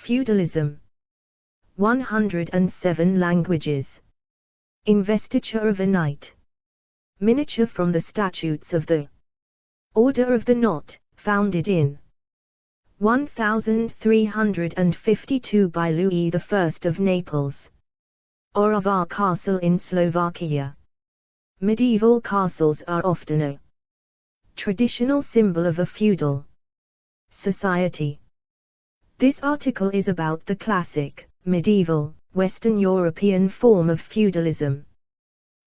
Feudalism. 107 languages. Investiture of a knight. Miniature from the statutes of the Order of the Knot, founded in 1352 by Louis I of Naples. Oravar Castle in Slovakia. Medieval castles are often a traditional symbol of a feudal society. This article is about the classic, medieval, Western European form of feudalism.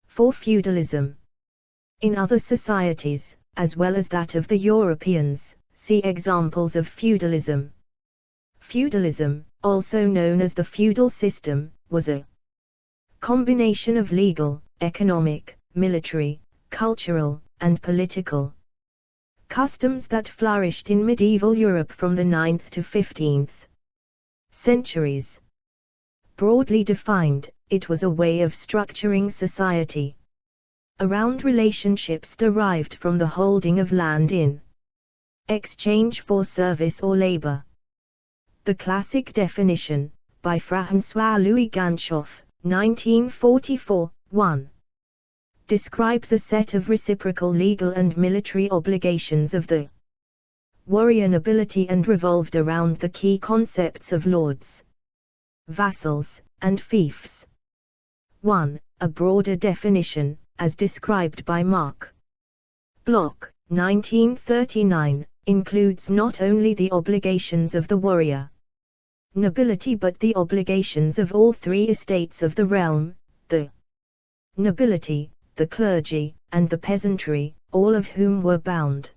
For feudalism in other societies, as well as that of the Europeans, see examples of feudalism. Feudalism, also known as the feudal system, was a combination of legal, economic, military, cultural, and political customs that flourished in medieval Europe from the 9th to 15th centuries. Broadly defined, it was a way of structuring society around relationships derived from the holding of land in exchange for service or labor. The classic definition, by François-Louis Ganchoff, 1944, 1. describes a set of reciprocal legal and military obligations of the warrior nobility and revolved around the key concepts of lords, vassals, and fiefs. 1. A broader definition, as described by Marc Bloch, 1939, includes not only the obligations of the warrior nobility but the obligations of all three estates of the realm, the nobility, the clergy, and the peasantry, all of whom were bound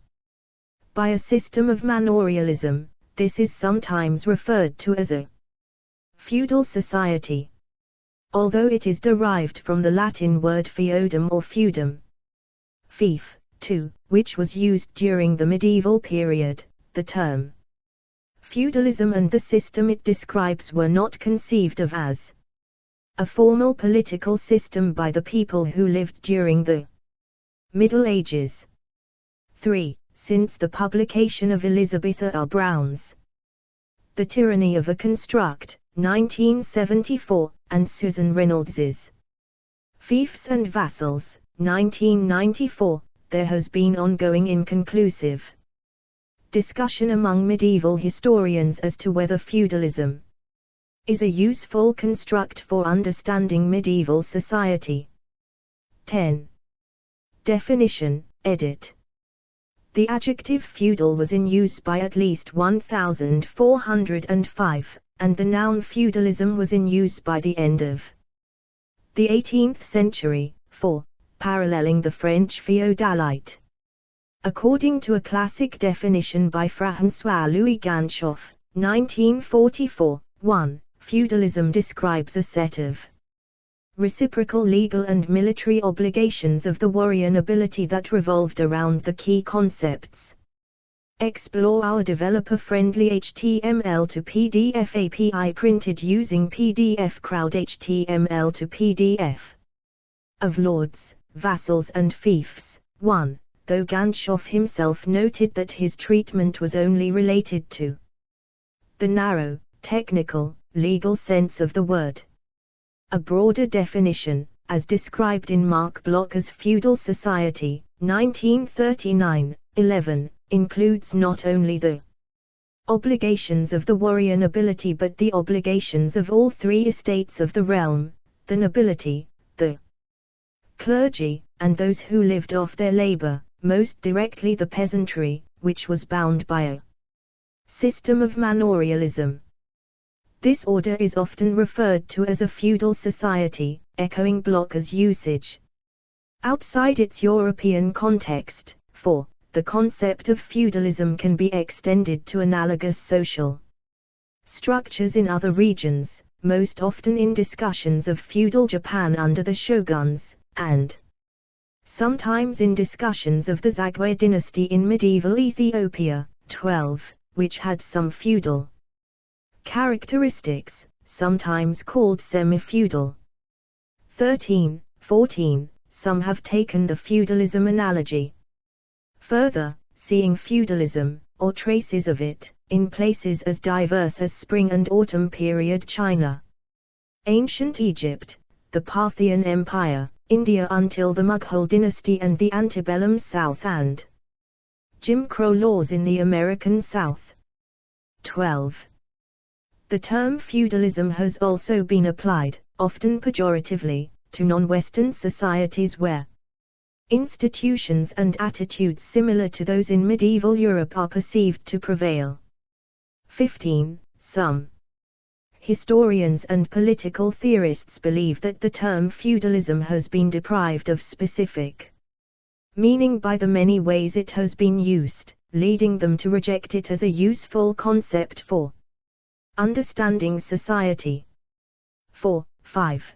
by a system of manorialism. This is sometimes referred to as a feudal society, although it is derived from the Latin word feodum or feudum. Fief, too, which was used during the medieval period. The term feudalism and the system it describes were not conceived of as a formal political system by the people who lived during the Middle Ages. 3. Since the publication of Elizabeth R. Brown's The Tyranny of a Construct, 1974, and Susan Reynolds's Fiefs and Vassals, 1994, there has been ongoing inconclusive discussion among medieval historians as to whether feudalism is a useful construct for understanding medieval society. 10. Definition, edit. The adjective feudal was in use by at least 1405, and the noun feudalism was in use by the end of the 18th century, paralleling the French féodalite. According to a classic definition by François-Louis Ganchoff, 1944, 1, feudalism describes a set of reciprocal legal and military obligations of the warrior nobility that revolved around the key concepts. Explore our developer-friendly HTML to PDF API printed using PDF Crowd HTML to PDF of lords, vassals and fiefs. 1. Though Ganchoff himself noted that his treatment was only related to the narrow, technical, legal sense of the word. A broader definition, as described in Marc Bloch's Feudal Society, 1939, 11, includes not only the obligations of the warrior nobility but the obligations of all three estates of the realm, the nobility, the clergy, and those who lived off their labor, most directly the peasantry, which was bound by a system of manorialism. This order is often referred to as a feudal society, echoing Bloch's usage. Outside its European context, the concept of feudalism can be extended to analogous social structures in other regions, most often in discussions of feudal Japan under the shoguns, and sometimes in discussions of the Zagwe dynasty in medieval Ethiopia, 12, which had some feudal characteristics, sometimes called semi-feudal. 13, 14, some have taken the feudalism analogy further, seeing feudalism, or traces of it, in places as diverse as Spring and Autumn period China, Ancient Egypt, the Parthian Empire, India until the Mughal dynasty and the antebellum South, and Jim Crow laws in the American South. 12. The term feudalism has also been applied, often pejoratively, to non-Western societies where institutions and attitudes similar to those in medieval Europe are perceived to prevail. 15. Some historians and political theorists believe that the term feudalism has been deprived of specific meaning by the many ways it has been used, leading them to reject it as a useful concept for understanding society. 4. 5.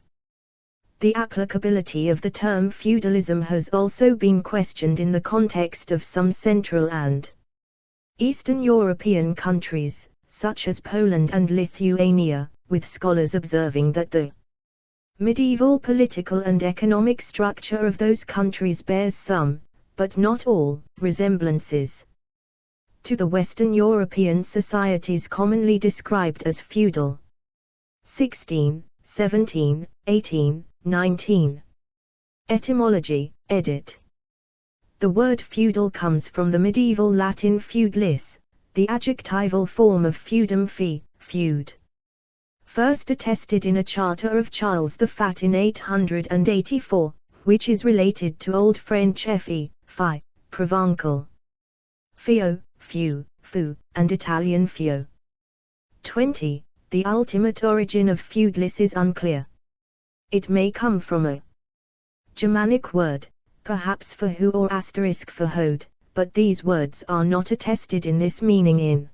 The applicability of the term feudalism has also been questioned in the context of some Central and Eastern European countries, such as Poland and Lithuania, with scholars observing that the medieval political and economic structure of those countries bears some, but not all, resemblances to the Western European societies commonly described as feudal. 16, 17, 18, 19. Etymology, edit. The word feudal comes from the medieval Latin feudalis, the adjectival form of feudum fee, feud. First attested in a charter of Charles the Fat in 884, which is related to Old French fe, fi, Provençal feo, few, fu, and Italian feo. 20. The ultimate origin of feudalis is unclear. It may come from a Germanic word, perhaps for who or asterisk for hode, but these words are not attested in this meaning in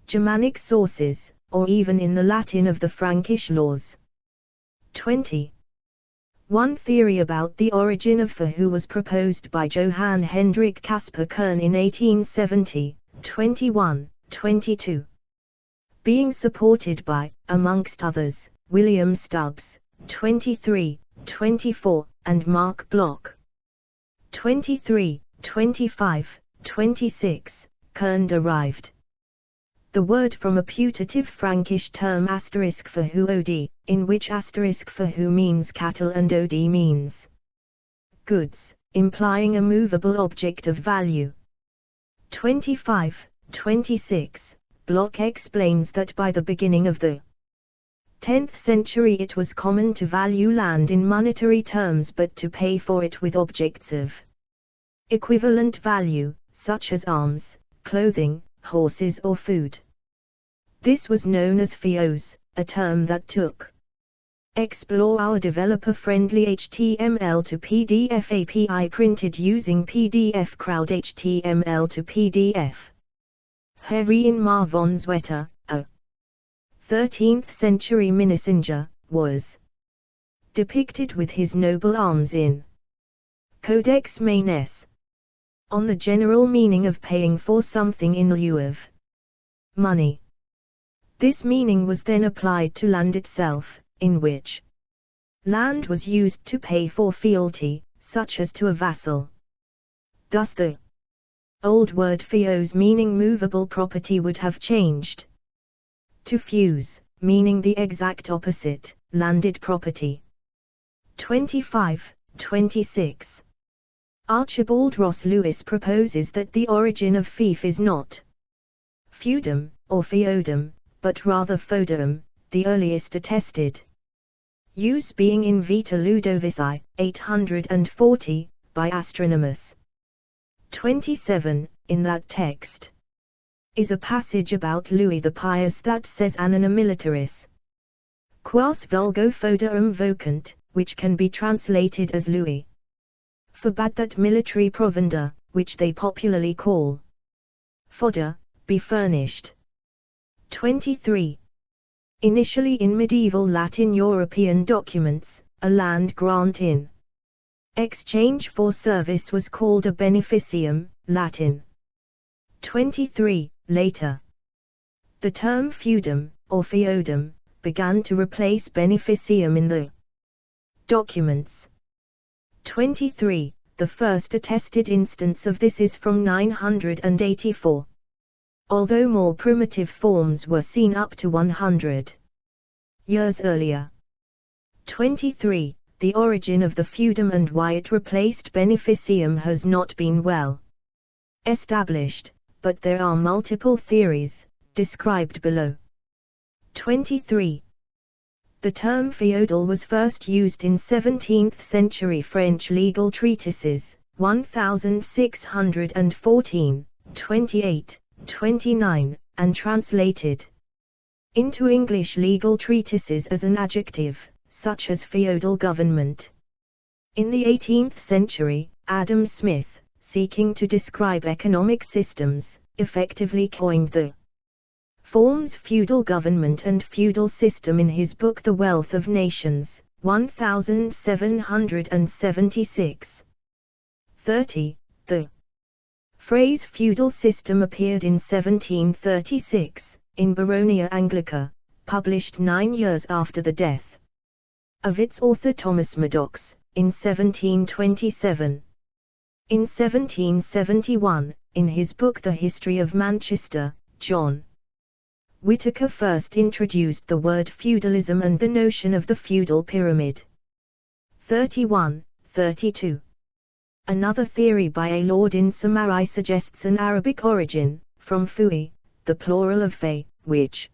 Germanic sources, or even in the Latin of the Frankish laws. 20. One theory about the origin of who was proposed by Johann Hendrik Caspar Kern in 1870, 21, 22. Being supported by, amongst others, William Stubbs, 23, 24, and Mark Bloch. 23, 25, 26, Kern derived the word from a putative Frankish term asterisk for who od, in which asterisk for who means cattle and od means goods, implying a movable object of value. 25, 26, Bloch explains that by the beginning of the 10th century it was common to value land in monetary terms but to pay for it with objects of equivalent value, such as arms, clothing, horses or food. This was known as feos, a term that took Explore our developer-friendly HTML to PDF API printed using PDF Crowd HTML to PDF. Herrien maar von Zwetter, a 13th century Minnesänger, was depicted with his noble arms in Codex Manesse. On the general meaning of paying for something in lieu of money. This meaning was then applied to land itself, in which land was used to pay for fealty, such as to a vassal. Thus the old word feos meaning movable property would have changed to feus, meaning the exact opposite, landed property. 25, 26. Archibald Ross Lewis proposes that the origin of fief is not feudum, or feodum, but rather foedum, the earliest attested use being in Vita Ludovici, 840, by Astronomus. 27. In that text is a passage about Louis the Pious that says Annona militaris quas vulgo foederum vocant, which can be translated as Louis forbade that military provender, which they popularly call fodder, be furnished. 23. Initially in medieval Latin European documents, a land grant in exchange for service was called a beneficium, Latin. 23. Later, the term feudum, or feodum, began to replace beneficium in the documents. 23. The first attested instance of this is from 984. although more primitive forms were seen up to 100 years earlier. 23. The origin of the feudum and why it replaced beneficium has not been well established, but there are multiple theories, described below. 23. The term feudal was first used in 17th century French legal treatises, 1614, 28, 29, and translated into English legal treatises as an adjective, such as feudal government. In the 18th century, Adam Smith, seeking to describe economic systems, effectively coined the forms feudal government and feudal system in his book The Wealth of Nations, 1776. 30. The phrase feudal system appeared in 1736, in Baronia Anglica, published 9 years after the death of its author Thomas Maddox, in 1727. In 1771, in his book The History of Manchester, John Whitaker first introduced the word feudalism and the notion of the feudal pyramid. 31, 32. Another theory by a lord in Samarra suggests an Arabic origin, from fui, the plural of fe, which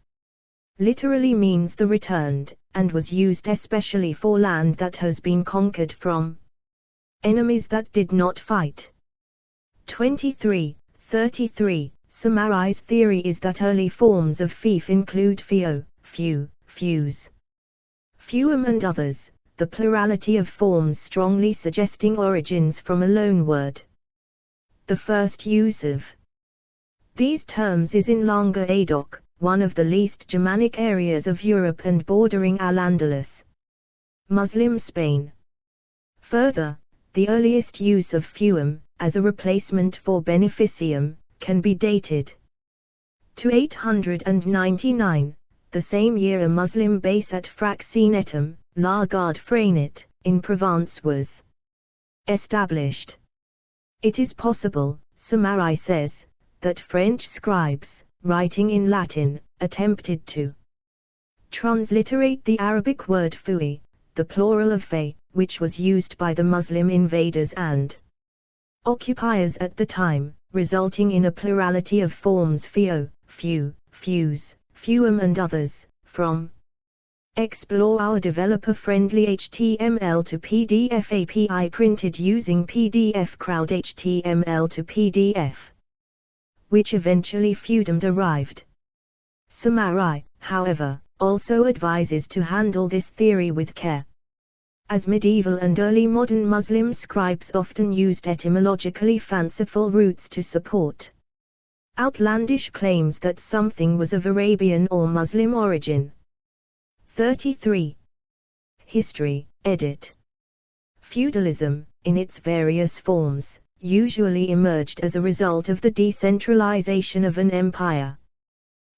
literally means the returned, and was used especially for land that has been conquered from enemies that did not fight. 23, 33. Samarra's theory is that early forms of fief include feo, few, fuse, fewum and others, the plurality of forms strongly suggesting origins from a loanword. The first use of these terms is in Languedoc, one of the least Germanic areas of Europe and bordering Al-Andalus, Muslim Spain. Further, the earliest use of fewum, as a replacement for beneficium, can be dated to 899, the same year a Muslim base at Fraxinetum, La Garde Frainet, in Provence was established. It is possible, Samarra says, that French scribes, writing in Latin, attempted to transliterate the Arabic word fui, the plural of fe, which was used by the Muslim invaders and occupiers at the time, resulting in a plurality of forms feo, few, fuse, fewum and others, from Explore our developer-friendly HTML to PDF API printed using PDF Crowd HTML to PDF, which eventually feudum derived. Samarra, however, also advises to handle this theory with care, as medieval and early modern Muslim scribes often used etymologically fanciful roots to support outlandish claims that something was of Arabian or Muslim origin. 33. History, edit. Feudalism, in its various forms, usually emerged as a result of the decentralization of an empire,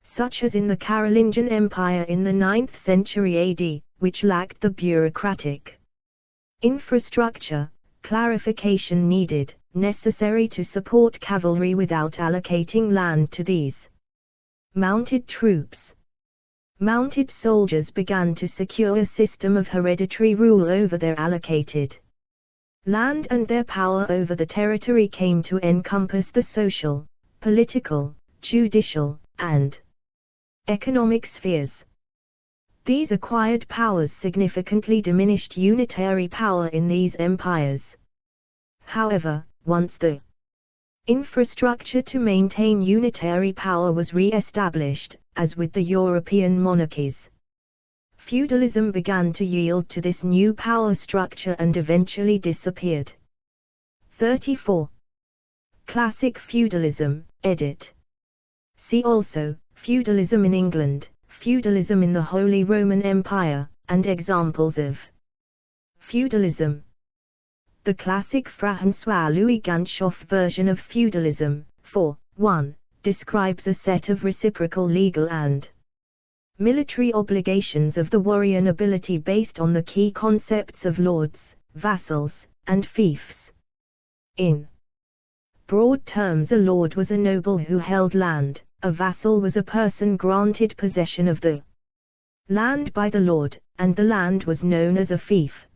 such as in the Carolingian Empire in the 9th century AD, which lacked the bureaucratic infrastructure, clarification needed, necessary to support cavalry without allocating land to these mounted troops. Mounted soldiers began to secure a system of hereditary rule over their allocated land, and their power over the territory came to encompass the social, political, judicial, and economic spheres. These acquired powers significantly diminished unitary power in these empires. However, once the infrastructure to maintain unitary power was re-established, as with the European monarchies, feudalism began to yield to this new power structure and eventually disappeared. 34. Classic feudalism, edit. See also, feudalism in England, feudalism in the Holy Roman Empire, and examples of feudalism. The classic François-Louis Ganchoff version of feudalism, 4.1, describes a set of reciprocal legal and military obligations of the warrior nobility based on the key concepts of lords, vassals, and fiefs. In broad terms, a lord was a noble who held land, a vassal was a person granted possession of the land by the lord, and the land was known as a fief.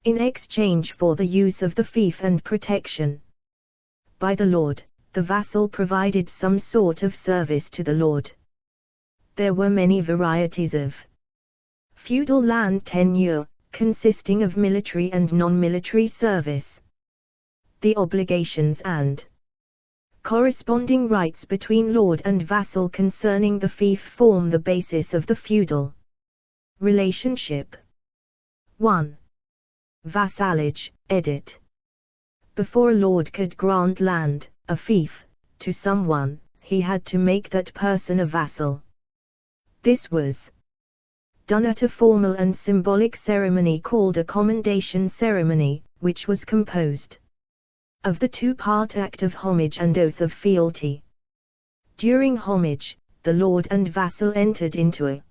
In exchange for the use of the fief and protection by the lord, the vassal provided some sort of service to the lord. There were many varieties of feudal land tenure, consisting of military and non-military service. The obligations and corresponding rights between lord and vassal concerning the fief form the basis of the feudal relationship. 1. Vassalage, edit. Before a lord could grant land, a fief, to someone, he had to make that person a vassal. This was done at a formal and symbolic ceremony called a commendation ceremony, which was composed of the two-part act of homage and oath of fealty. During homage, the lord and vassal entered into a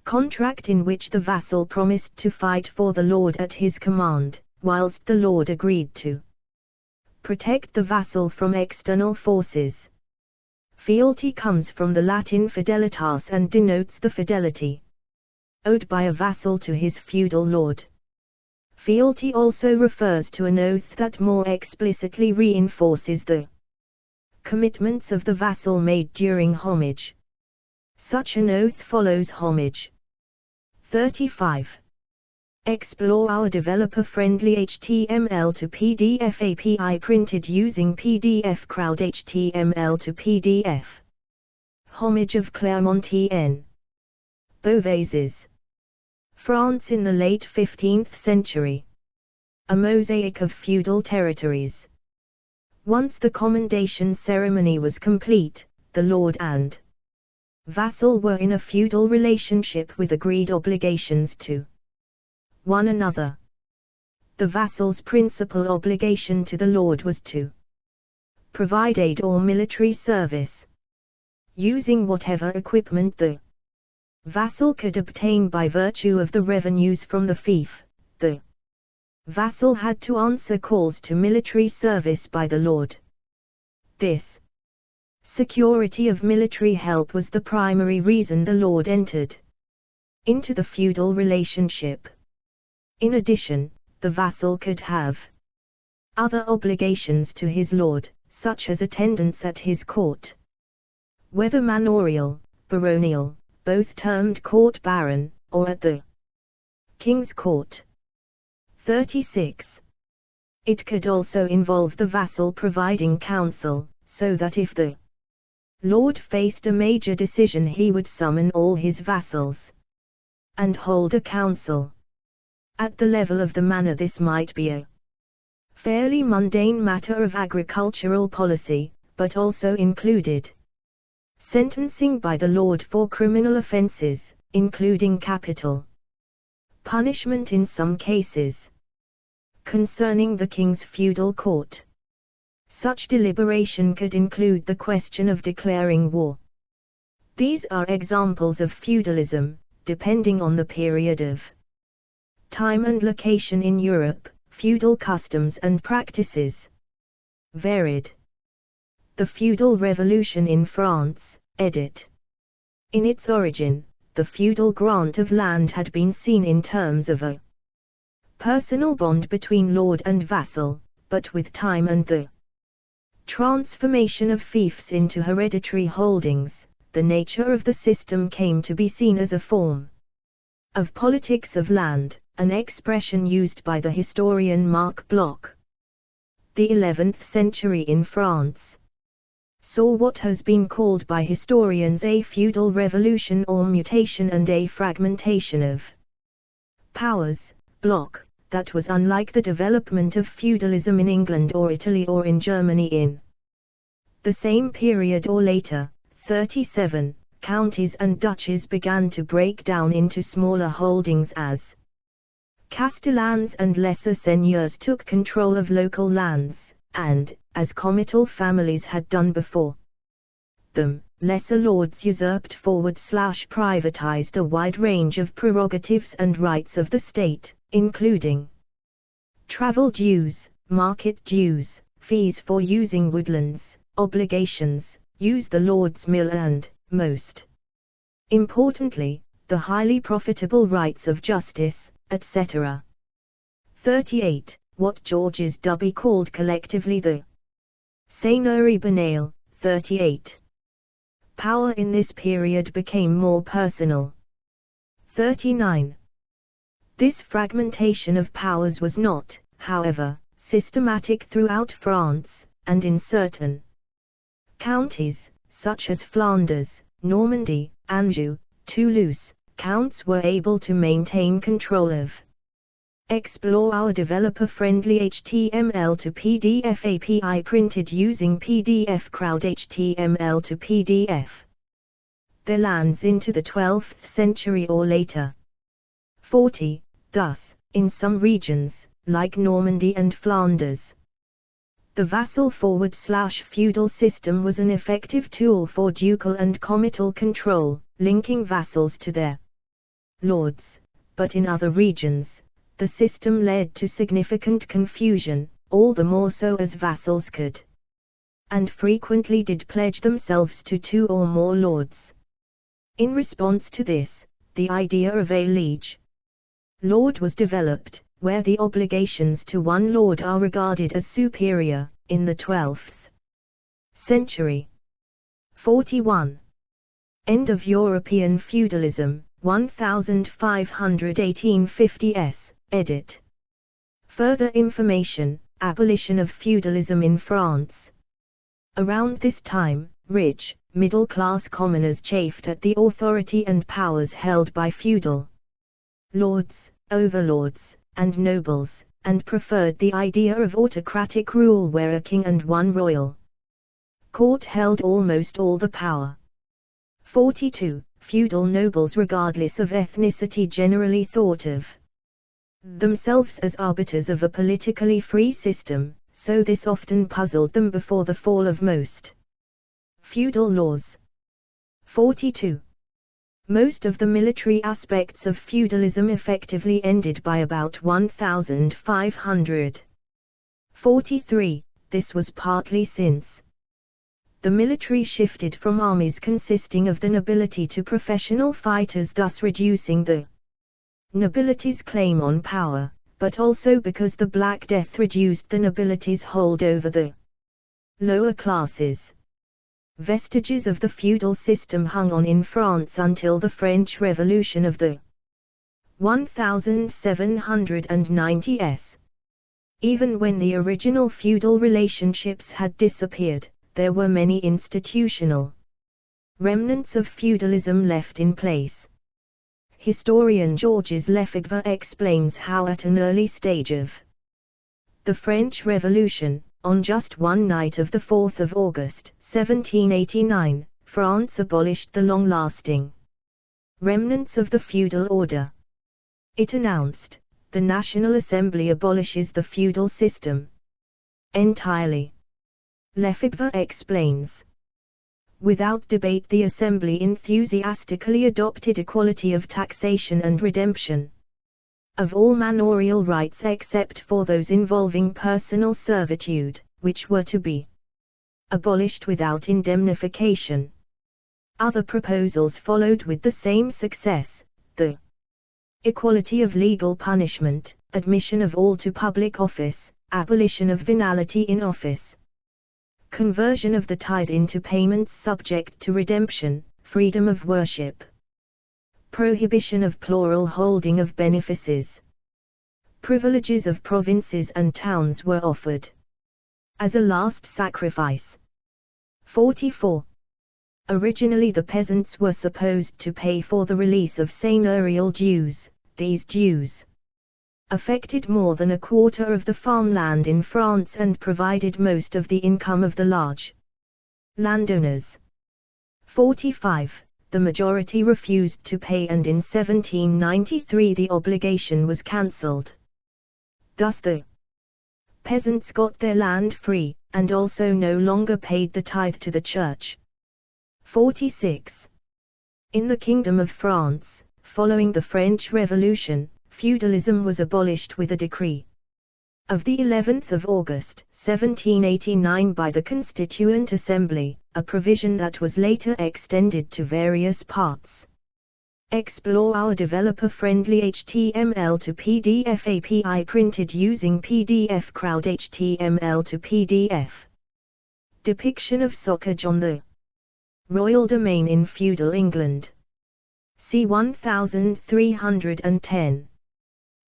contract in which the vassal promised to fight for the lord at his command, whilst the lord agreed to protect the vassal from external forces. Fealty comes from the Latin fidelitas and denotes the fidelity owed by a vassal to his feudal lord. Fealty also refers to an oath that more explicitly reinforces the commitments of the vassal made during homage. Such an oath follows homage. 35. Explore our developer-friendly HTML to PDF API printed using PDF Crowd HTML to PDF. Homage of Clermont-en Beauvaisis, France in the late 15th century. A mosaic of feudal territories. Once the commendation ceremony was complete, the lord and vassal were in a feudal relationship with agreed obligations to one another. The vassal's principal obligation to the lord was to provide aid or military service, using whatever equipment the vassal could obtain by virtue of the revenues from the fief. The vassal had to answer calls to military service by the lord. This security of military help was the primary reason the lord entered into the feudal relationship. In addition, the vassal could have other obligations to his lord, such as attendance at his court, whether manorial, baronial, both termed court baron, or at the king's court. 36. It could also involve the vassal providing counsel, so that if the lord faced a major decision he would summon all his vassals and hold a council. At the level of the manor this might be a fairly mundane matter of agricultural policy, but also included sentencing by the lord for criminal offences, including capital punishment in some cases. Concerning the king's feudal court, such deliberation could include the question of declaring war. These are examples of feudalism, depending on the period of time and location in Europe. Feudal customs and practices varied. The feudal revolution in France, edit. In its origin, the feudal grant of land had been seen in terms of a personal bond between lord and vassal, but with time and the transformation of fiefs into hereditary holdings, the nature of the system came to be seen as a form of politics of land, an expression used by the historian Marc Bloch. The 11th century in France saw what has been called by historians a feudal revolution or mutation and a fragmentation of powers. Bloch, that was unlike the development of feudalism in England or Italy or in Germany in the same period or later. 37. Counties and duchies began to break down into smaller holdings as castellans and lesser seigneurs took control of local lands, and, as comital families had done before them, lesser lords usurped forward/privatized a wide range of prerogatives and rights of the state, including travel dues, market dues, fees for using woodlands, obligations, use the Lord's mill and, most importantly, the highly profitable rights of justice, etc. 38. What Georges Duby called collectively the Seigneurie banale. 38. Power in this period became more personal. 39. This fragmentation of powers was not, however, systematic throughout France, and in certain counties, such as Flanders, Normandy, Anjou, Toulouse, counts were able to maintain control of. Explore our developer-friendly HTML to PDF API printed using PDF Crowd HTML to PDF. Their lands into the 12th century or later. 40. Thus, in some regions, like Normandy and Flanders, the vassal/feudal system was an effective tool for ducal and comital control, linking vassals to their lords, but in other regions, the system led to significant confusion, all the more so as vassals could and frequently did pledge themselves to two or more lords. In response to this, the idea of a liege lord was developed, where the obligations to one lord are regarded as superior, in the 12th century. 41. End of European feudalism, 1500–1850s, edit. Further information, abolition of feudalism in France. Around this time, rich, middle-class commoners chafed at the authority and powers held by feudal lords, overlords, and nobles, and preferred the idea of autocratic rule where a king and one royal court held almost all the power. 42. Feudal nobles regardless of ethnicity generally thought of themselves as arbiters of a politically free system, so this often puzzled them before the fall of most feudal laws. 42. Most of the military aspects of feudalism effectively ended by about 1500. 43. This was partly since the military shifted from armies consisting of the nobility to professional fighters, thus reducing the nobility's claim on power, but also because the Black Death reduced the nobility's hold over the lower classes. Vestiges of the feudal system hung on in France until the French Revolution of the 1790s. Even when the original feudal relationships had disappeared, there were many institutional remnants of feudalism left in place. Historian Georges Lefebvre explains how at an early stage of the French Revolution, on just one night of the 4th of August, 1789, France abolished the long-lasting remnants of the feudal order. It announced, "The National Assembly abolishes the feudal system entirely." Lefebvre explains, "Without debate the Assembly enthusiastically adopted equality of taxation and redemption of all manorial rights except for those involving personal servitude, which were to be abolished without indemnification." Other proposals followed with the same success: the equality of legal punishment, admission of all to public office, abolition of venality in office, conversion of the tithe into payments subject to redemption, freedom of worship, prohibition of plural holding of benefices. Privileges of provinces and towns were offered as a last sacrifice. 44. Originally the peasants were supposed to pay for the release of seigneurial dues. These dues affected more than a quarter of the farmland in France and provided most of the income of the large landowners. 45. The majority refused to pay, and in 1793 the obligation was cancelled. Thus the peasants got their land free, and also no longer paid the tithe to the church. 46. In the Kingdom of France, following the French Revolution, feudalism was abolished with a decree. of the 11th of August, 1789 by the Constituent Assembly, a provision that was later extended to various parts. Explore our developer-friendly HTML to PDF API printed using PDF Crowd HTML to PDF. Depiction of socage on the royal domain in feudal England. C. 1310.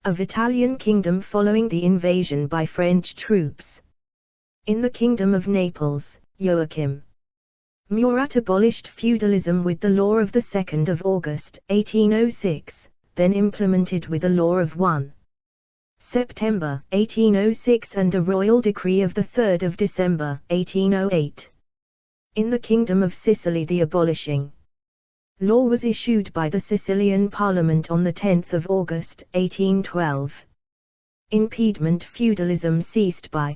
Of Italian kingdom following the invasion by French troops. In the Kingdom of Naples, Joachim Murat abolished feudalism with the law of the 2nd of August, 1806, then implemented with a law of 1 September, 1806 and a royal decree of the 3rd of December, 1808. In the Kingdom of Sicily the abolishing law was issued by the Sicilian Parliament on the 10th of August, 1812. In Piedmont feudalism ceased by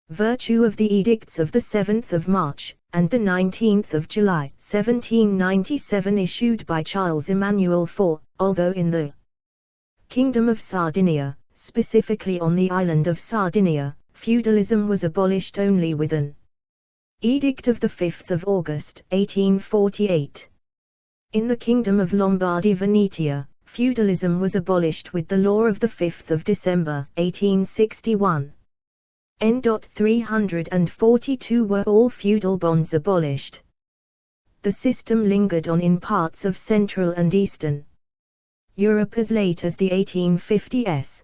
virtue of the edicts of the 7th of March, and the 19th of July, 1797 issued by Charles Emmanuel IV, although in the Kingdom of Sardinia, specifically on the island of Sardinia, feudalism was abolished only with an edict of the 5th of August, 1848. In the Kingdom of Lombardy-Venetia, feudalism was abolished with the law of the 5th of December, 1861. N. 342 were all feudal bonds abolished. The system lingered on in parts of Central and Eastern Europe as late as the 1850s.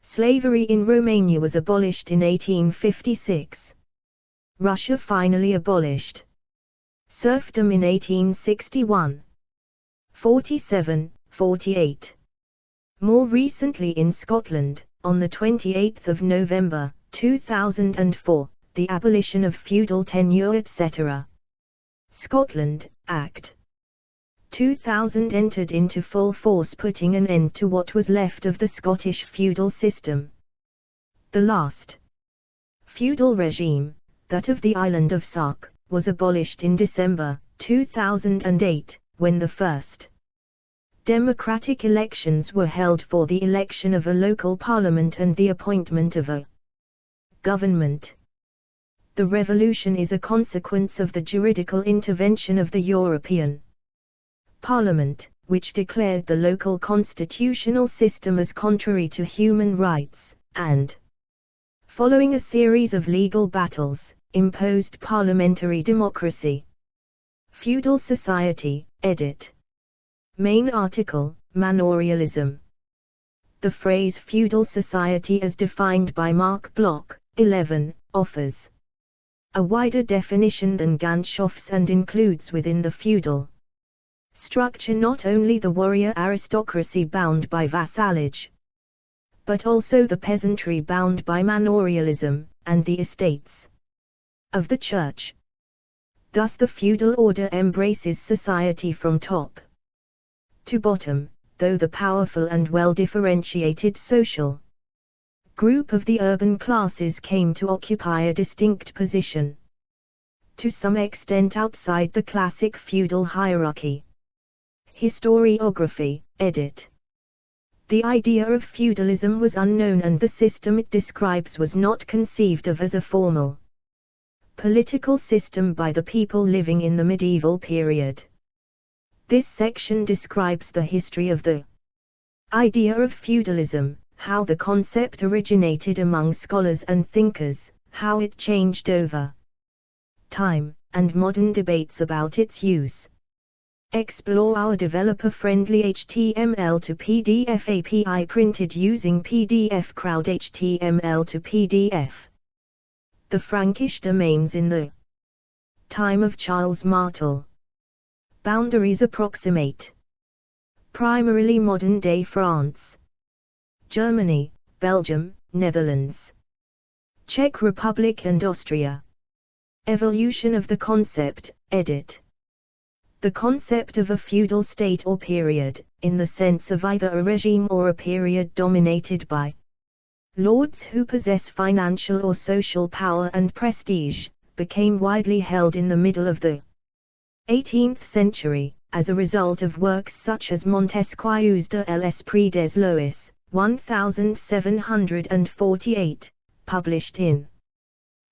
Slavery in Romania was abolished in 1856. Russia finally abolished serfdom in 1861. 47, 48. More recently in Scotland, on the 28th of November, 2004, the abolition of feudal tenure etc. Scotland, Act 2000 entered into full force, putting an end to what was left of the Scottish feudal system. The last feudal regime, that of the island of Sark, was abolished in December 2008, when the first democratic elections were held for the election of a local parliament and the appointment of a government. The revolution is a consequence of the juridical intervention of the European Parliament, which declared the local constitutional system as contrary to human rights, and, following a series of legal battles, imposed parliamentary democracy. Feudal society, edit. Main article, Manorialism. The phrase feudal society as defined by Mark Bloch, 11, offers a wider definition than Ganshoff's and includes within the feudal structure not only the warrior aristocracy bound by vassalage, but also the peasantry bound by manorialism, and the estates of the church. Thus the feudal order embraces society from top to bottom, though the powerful and well-differentiated social group of the urban classes came to occupy a distinct position, to some extent outside the classic feudal hierarchy. Historiography, edit. The idea of feudalism was unknown and the system it describes was not conceived of as a formal political system by the people living in the medieval period. This section describes the history of the idea of feudalism, how the concept originated among scholars and thinkers, how it changed over time, and modern debates about its use. Explore our developer-friendly HTML to PDF API printed using PDF Crowd HTML to PDF. The Frankish domains in the time of Charles Martel. Boundaries approximate. Primarily modern-day France, Germany, Belgium, Netherlands, Czech Republic and Austria. Evolution of the concept, edit. The concept of a feudal state or period, in the sense of either a regime or a period dominated by lords who possess financial or social power and prestige, became widely held in the middle of the 18th century, as a result of works such as Montesquieu's De l'Esprit des Lois, 1748, published in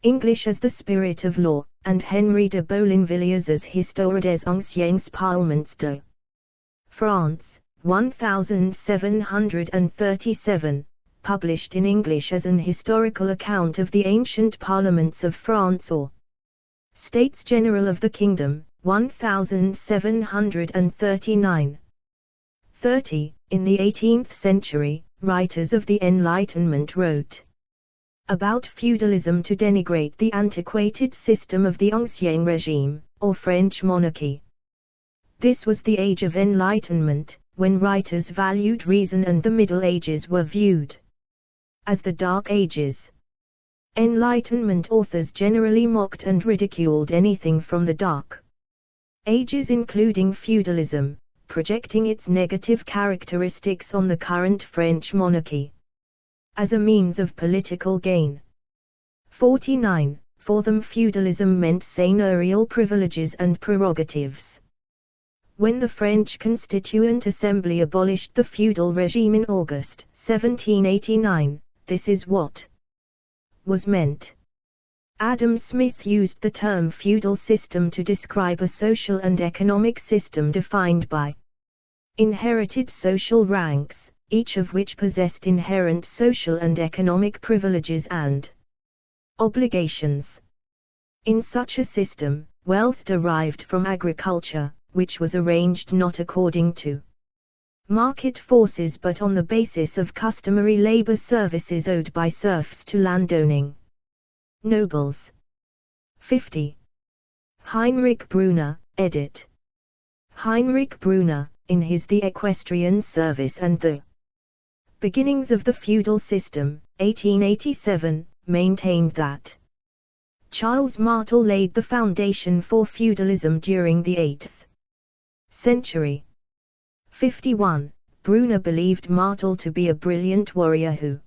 English as The Spirit of Law, and Henry de Boulainvilliers as Histoire des anciens parlements de France, 1737, published in English as An Historical Account of the Ancient Parliaments of France or States General of the Kingdom, 1739. 30. In the 18th century, writers of the Enlightenment wrote about feudalism to denigrate the antiquated system of the Ancien Régime, or French monarchy. This was the Age of Enlightenment, when writers valued reason, and the Middle Ages were viewed as the Dark Ages. Enlightenment authors generally mocked and ridiculed anything from the Dark Ages, including feudalism, projecting its negative characteristics on the current French monarchy as a means of political gain. 49. For them feudalism meant seigneurial privileges and prerogatives. When the French Constituent Assembly abolished the feudal regime in August 1789, this is what was meant. Adam Smith used the term feudal system to describe a social and economic system defined by inherited social ranks, each of which possessed inherent social and economic privileges and obligations. In such a system, wealth derived from agriculture, which was arranged not according to market forces but on the basis of customary labor services owed by serfs to landowning nobles. 50. Heinrich Brunner, edit. Heinrich Brunner, in his The Equestrian Service and the Beginnings of the Feudal System, 1887, maintained that Charles Martel laid the foundation for feudalism during the 8th century. 51. Brunner believed Martel to be a brilliant warrior who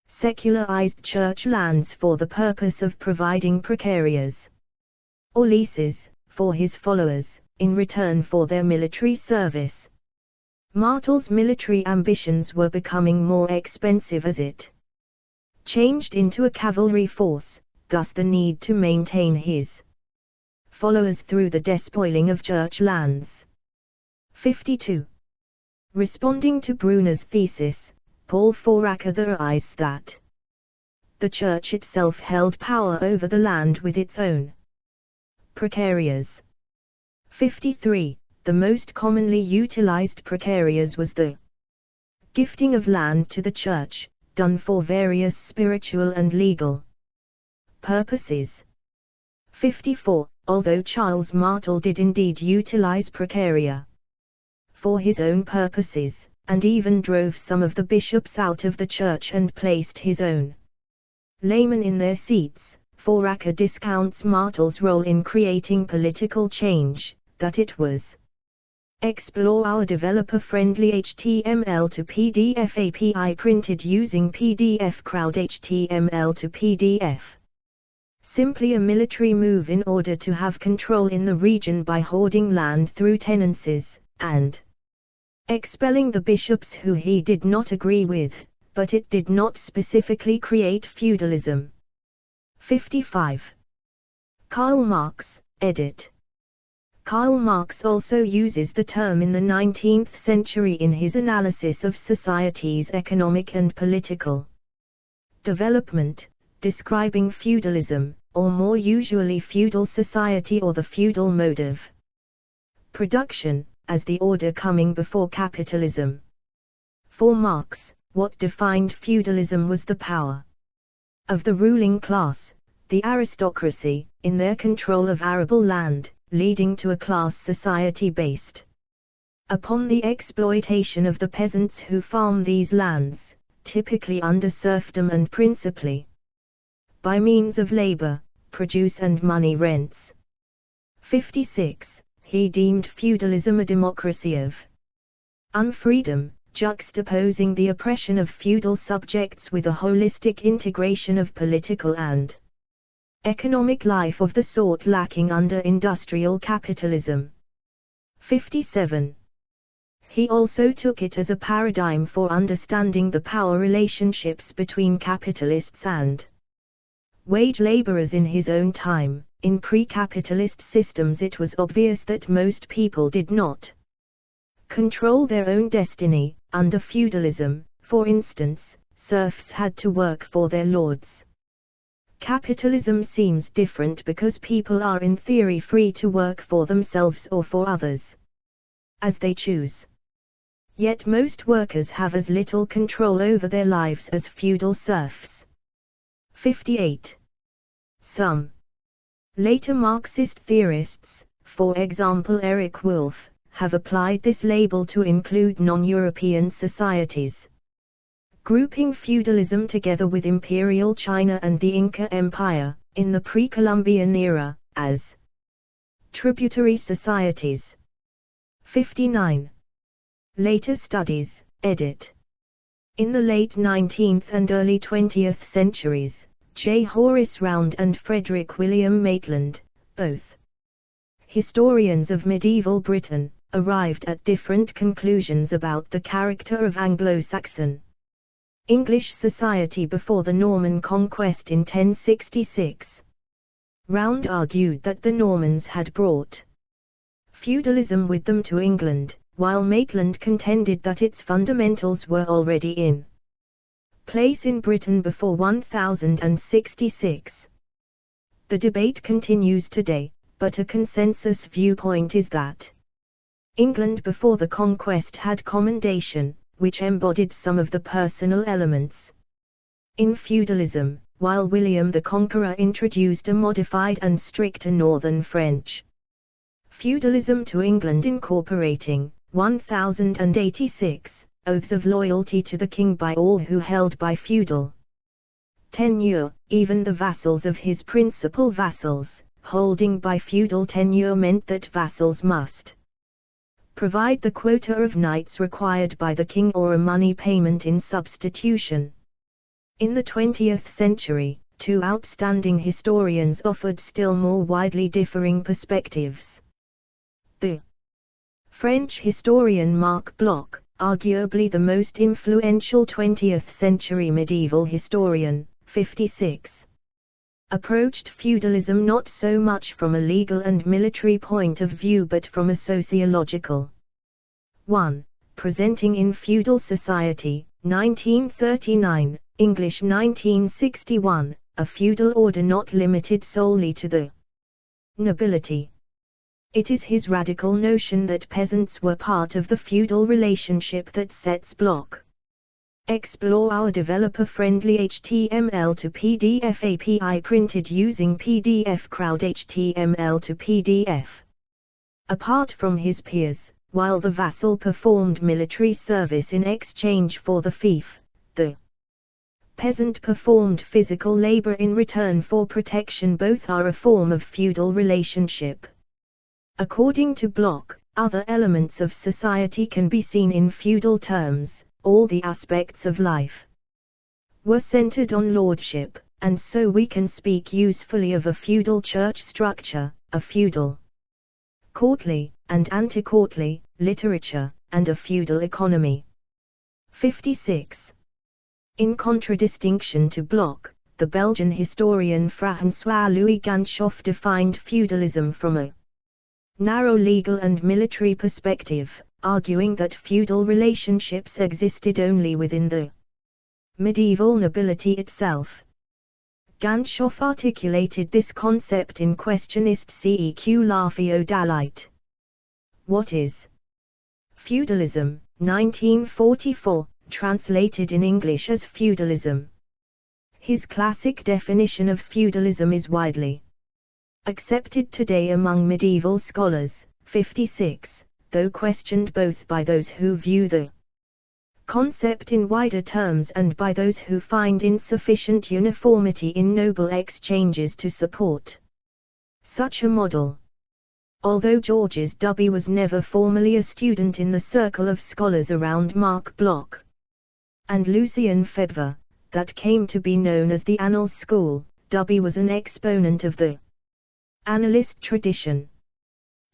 secularized church lands for the purpose of providing precarias or leases for his followers, in return for their military service. Martel's military ambitions were becoming more expensive as it changed into a cavalry force, thus the need to maintain his followers through the despoiling of church lands. 52. Responding to Brunner's thesis, Paul Foraker theorized that the church itself held power over the land with its own precarias. 53. The most commonly utilized precarias was the gifting of land to the church, done for various spiritual and legal purposes. 54. Although Charles Martel did indeed utilize precaria for his own purposes, and even drove some of the bishops out of the church and placed his own laymen in their seats, Foraker discounts Martel's role in creating political change, that it was explore our developer-friendly HTML to PDF API printed using PDF Crowd HTML to PDF. Simply a military move in order to have control in the region by hoarding land through tenancies, and expelling the bishops who he did not agree with, but it did not specifically create feudalism. 55. Karl Marx, edit. Karl Marx also uses the term in the 19th century in his analysis of society's economic and political development, describing feudalism, or more usually feudal society or the feudal mode of production, as the order coming before capitalism. For Marx, what defined feudalism was the power of the ruling class, the aristocracy, in their control of arable land, leading to a class society based upon the exploitation of the peasants who farm these lands, typically under serfdom and principally by means of labor, produce and money rents. 56. He deemed feudalism a democracy of unfreedom, juxtaposing the oppression of feudal subjects with a holistic integration of political and economic life of the sort lacking under industrial capitalism. 57. He also took it as a paradigm for understanding the power relationships between capitalists and wage laborers in his own time. In pre-capitalist systems it was obvious that most people did not control their own destiny. Under feudalism, for instance, serfs had to work for their lords. Capitalism seems different because people are in theory free to work for themselves or for others as they choose. Yet most workers have as little control over their lives as feudal serfs. 58. Some later Marxist theorists, for example Eric Wolf, have applied this label to include non-European societies, grouping feudalism together with Imperial China and the Inca Empire, in the pre-Columbian era, as tributary societies. 59. Later studies, edit. In the late 19th and early 20th centuries, J. Horace Round and Frederick William Maitland, both historians of medieval Britain, arrived at different conclusions about the character of Anglo-Saxon English society before the Norman conquest in 1066. Round argued that the Normans had brought feudalism with them to England, while Maitland contended that its fundamentals were already in place in Britain before 1066. The debate continues today, but a consensus viewpoint is that England before the conquest had commendation, which embodied some of the personal elements in feudalism, while William the Conqueror introduced a modified and stricter northern French feudalism to England, incorporating 1086 oaths of loyalty to the king by all who held by feudal tenure. Even the vassals of his principal vassals, holding by feudal tenure, meant that vassals must provide the quota of knights required by the king or a money payment in substitution. In the 20th century, two outstanding historians offered still more widely differing perspectives. The French historian Marc Bloch, arguably the most influential 20th century medieval historian, 56, approached feudalism not so much from a legal and military point of view but from a sociological one, presenting in Feudal Society, 1939, English 1961, a feudal order not limited solely to the nobility. It is his radical notion that peasants were part of the feudal relationship that sets Bloch. Explore our developer-friendly HTML to PDF API printed using PDF Crowd HTML to PDF. Apart from his peers, while the vassal performed military service in exchange for the fief, the peasant performed physical labor in return for protection. Both are a form of feudal relationship. According to Bloch, other elements of society can be seen in feudal terms. All the aspects of life were centered on lordship, and so we can speak usefully of a feudal church structure, a feudal courtly and anti-courtly literature, and a feudal economy. 56. In contradistinction to Bloch, the Belgian historian François-Louis Ganchoff defined feudalism from a narrow legal and military perspective, arguing that feudal relationships existed only within the medieval nobility itself. Ganchoff articulated this concept in Questionist Ceq la Feudalite. What is feudalism? 1944, translated in English as feudalism. His classic definition of feudalism is widely accepted today among medieval scholars. 56. Though questioned both by those who view the concept in wider terms and by those who find insufficient uniformity in noble exchanges to support such a model. Although Georges Duby was never formally a student in the circle of scholars around Marc Bloch and Lucien Febvre, that came to be known as the Annals School, Duby was an exponent of the annalist tradition.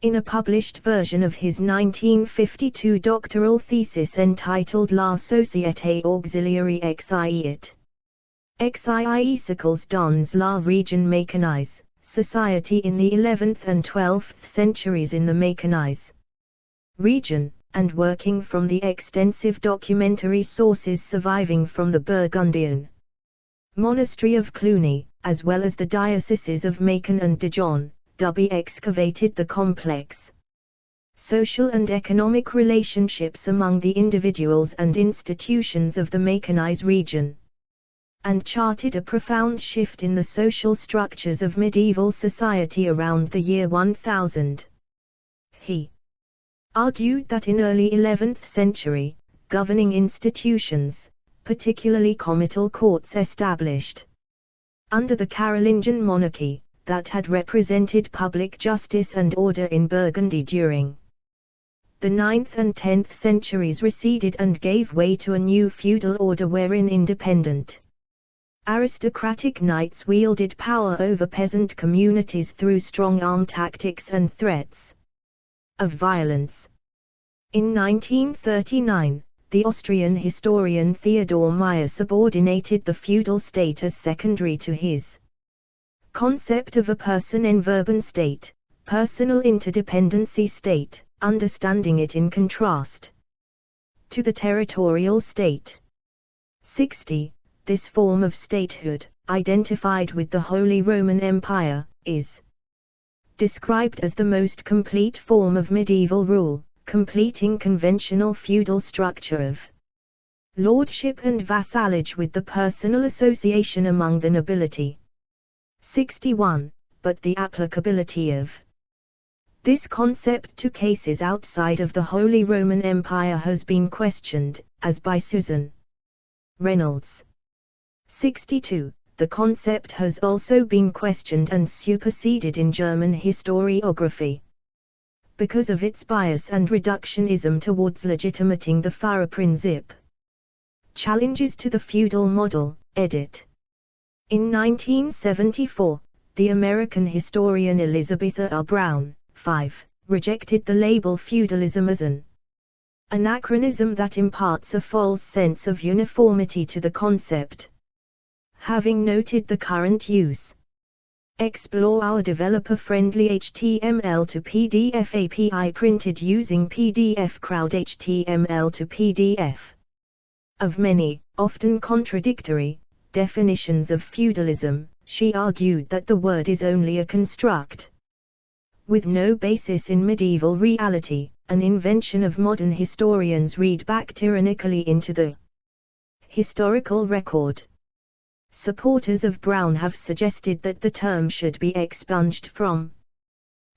In a published version of his 1952 doctoral thesis entitled La Société Auxiliaire Xiet. Xiecles dans la région mécanise, Society in the 11th and 12th centuries in the Mécanise region, and working from the extensive documentary sources surviving from the Burgundian monastery of Cluny, as well as the dioceses of Macon and Dijon, Dubby excavated the complex social and economic relationships among the individuals and institutions of the Mécanise region, and charted a profound shift in the social structures of medieval society around the year 1000. He argued that in early 11th century, governing institutions, particularly comital courts established under the Carolingian monarchy, that had represented public justice and order in Burgundy during the 9th and 10th centuries receded and gave way to a new feudal order wherein independent aristocratic knights wielded power over peasant communities through strong-arm tactics and threats of violence. In 1939, the Austrian historian Theodor Meyer subordinated the feudal state as secondary to his concept of a person-en-verben state, personal interdependency state, understanding it in contrast to the territorial state. 60. This form of statehood, identified with the Holy Roman Empire, is described as the most complete form of medieval rule, completing conventional feudal structure of lordship and vassalage with the personal association among the nobility. 61. But the applicability of this concept to cases outside of the Holy Roman Empire has been questioned, as by Susan Reynolds. 62. The concept has also been questioned and superseded in German historiography because of its bias and reductionism towards legitimating the Führerprinzip. Challenges to the feudal model, edit. In 1974, the American historian Elizabeth R. Brown, 5, rejected the label feudalism as an anachronism that imparts a false sense of uniformity to the concept. Having noted the current use, explore our developer-friendly HTML to PDF API printed using PDF Crowd HTML to PDF of many, often contradictory, definitions of feudalism. She argued that the word is only a construct with no basis in medieval reality, an invention of modern historians read back tyrannically into the historical record. Supporters of Brown have suggested that the term should be expunged from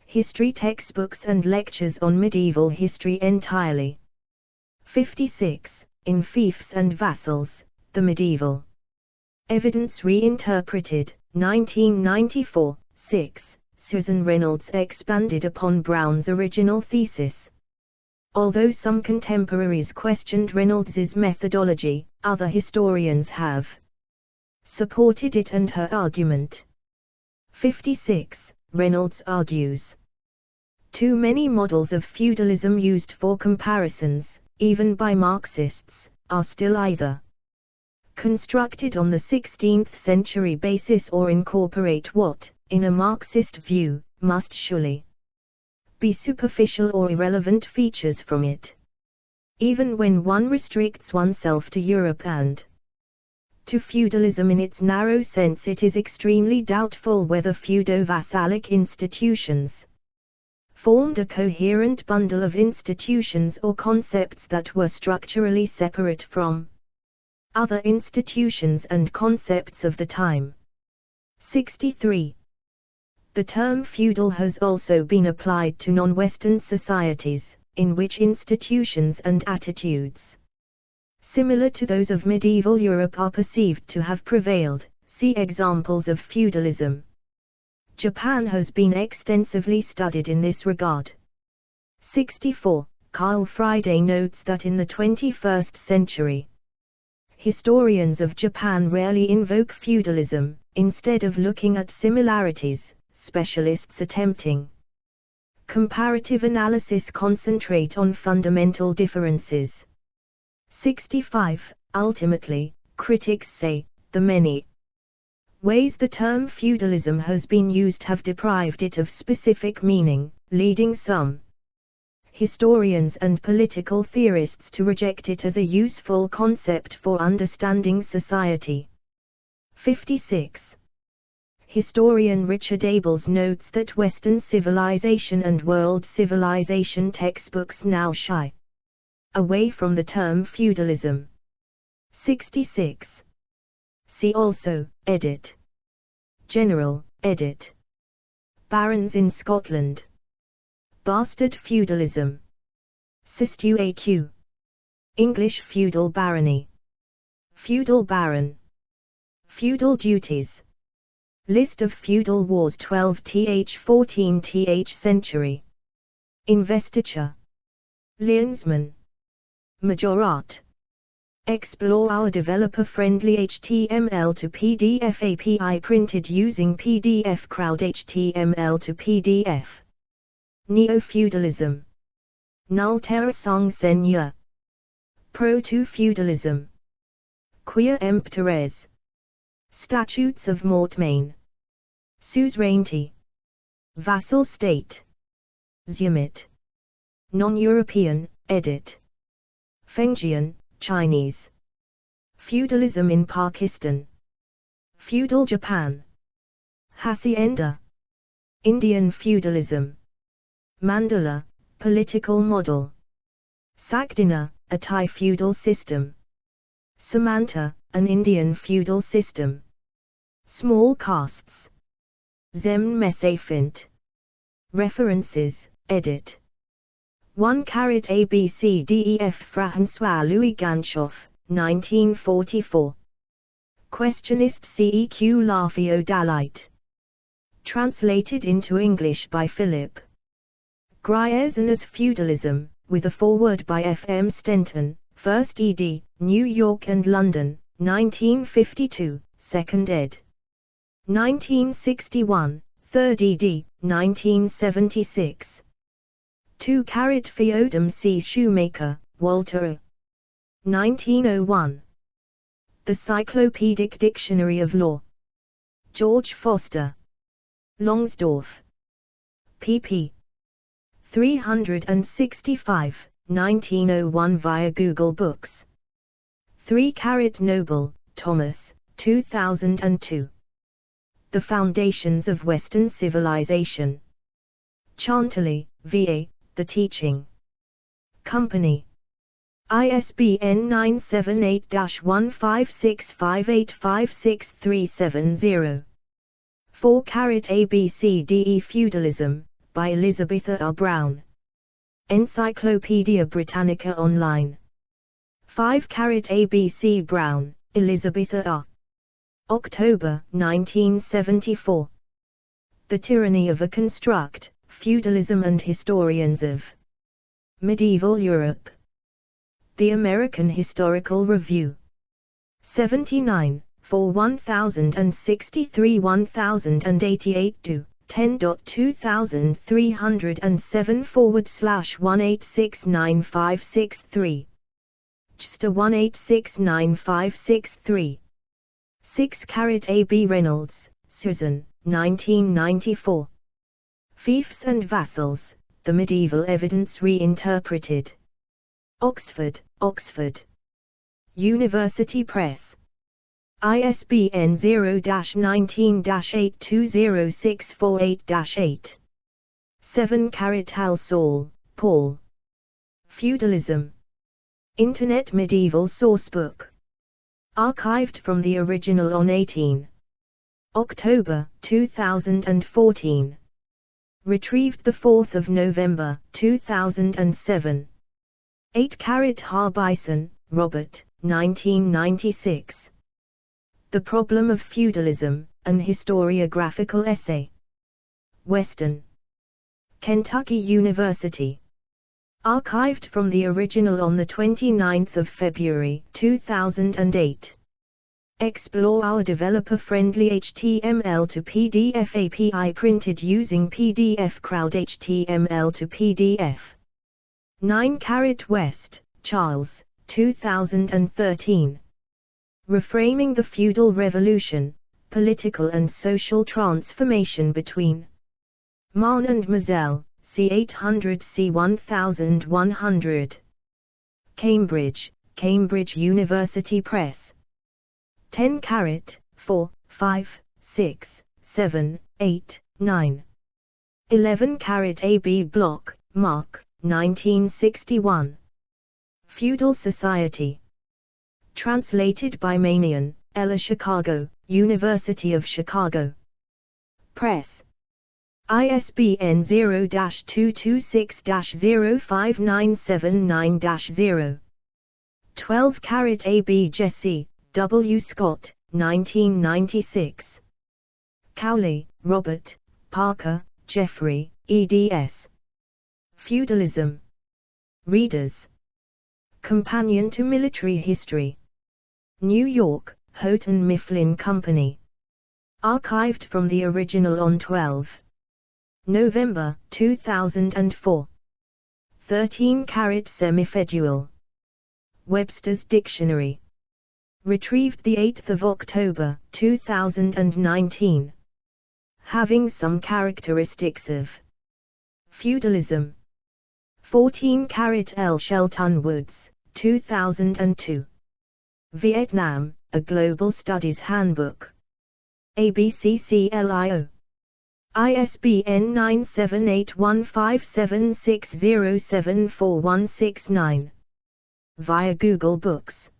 history textbooks and lectures on medieval history entirely. 56. In Fiefs and Vassals, the Medieval Evidence Reinterpreted, 1994, 6. Susan Reynolds expanded upon Brown's original thesis. Although some contemporaries questioned Reynolds's methodology, other historians have supported it and her argument. 56. Reynolds argues too many models of feudalism used for comparisons, even by Marxists, are still either constructed on the 16th century basis or incorporate what, in a Marxist view, must surely be superficial or irrelevant features from it. Even when one restricts oneself to Europe and to feudalism in its narrow sense, it is extremely doubtful whether feudo-vassalic institutions formed a coherent bundle of institutions or concepts that were structurally separate from other institutions and concepts of the time. 63. The term feudal has also been applied to non-Western societies, in which institutions and attitudes similar to those of medieval Europe are perceived to have prevailed. See examples of feudalism. Japan has been extensively studied in this regard. 64. Carl Friday notes that in the 21st century, historians of Japan rarely invoke feudalism, instead of looking at similarities, specialists attempting Comparative analysis concentrate on fundamental differences. 65. Ultimately, critics say, the many ways the term feudalism has been used have deprived it of specific meaning, leading some historians and political theorists to reject it as a useful concept for understanding society. 56. Historian Richard Abels notes that Western civilization and world civilization textbooks now shy away from the term feudalism. 66. See also, edit. General, edit. Barons in Scotland. Bastard feudalism. Sistu AQ. English feudal barony. Feudal baron. Feudal duties. List of feudal wars 12th 14th century. Investiture. Liensman. Majorat. Explore our developer-friendly HTML to PDF API printed using PDF Crowd HTML to PDF. Neo-feudalism. Null-terra song seigneur. Proto-feudalism. Quia emptores. Statutes of Mortmain. Suzerainty. Vassal state. Xiamit. Non-European, edit. Fengjian, Chinese. Feudalism in Pakistan. Feudal Japan. Hacienda. Indian feudalism. Mandala, political model. Sagdina, a Thai feudal system. Samanta, an Indian feudal system. Small castes. Zemn Mesafint. References, edit. 1 ABCDEF François Louis Ganchoff, 1944. Questionist CEQ La Feudalite. Translated into English by Philip Grierson as Feudalism, with a foreword by F. M. Stenton, 1st ed., New York and London, 1952, 2nd ed. 1961, 3rd ed., 1976. 2 Feodum C. Shoemaker, Walter. 1901. The Cyclopedic Dictionary of Law. George Foster. Longsdorff. pp. 365, 1901 via Google Books. 3 Noble, Thomas, 2002. The Foundations of Western Civilization. Chantilly, VA, The Teaching Company. ISBN 978-156585637. 4 ABCDE Feudalism, by Elizabeth R. Brown. Encyclopedia Britannica Online. 5 ABC Brown, Elizabeth R. October 1974. The Tyranny of a Construct, Feudalism and Historians of Medieval Europe. The American Historical Review. 79, for 1063 1088 to 10.2307/1869563. JST 1869563. 6 AB Reynolds, Susan, 1994. Fiefs and Vassals, The Medieval Evidence Reinterpreted. Oxford, Oxford. University Press. ISBN 0-19-820648-8. 7 Halsall, Paul. Feudalism. Internet Medieval Sourcebook. Archived from the original on 18 October 2014. Retrieved 4 November 2007. 8 Harbison, Robert, 1996. The Problem of Feudalism, an Historiographical Essay. Western Kentucky University. Archived from the original on 29 February 2008. Explore our developer-friendly HTML to PDF API printed using PDF Crowd HTML to PDF. 9 West, Charles, 2013. Reframing the Feudal Revolution, Political and Social Transformation between Marne and Moselle, C800 C1100. Cambridge, Cambridge University Press. 10 4, 5, 6, 7, 8, 9. 11 AB Block, Mark, 1961. Feudal Society. Translated by Manion, Ella Chicago, University of Chicago. Press. ISBN 0-226-05979-0. 12 AB Jesse, W. Scott, 1996. Cowley, Robert, Parker, Jeffrey, eds. Feudalism. Readers. Companion to Military History. New York, Houghton Mifflin Company. Archived from the original on 12 November 2004. 13 Semifeudal. Webster's Dictionary. Retrieved 8 October 2019. Having some characteristics of feudalism. 14 L. Shelton Woods, 2002. Vietnam, A Global Studies Handbook. ABCCLIO. ISBN 9781576074169. Via Google Books.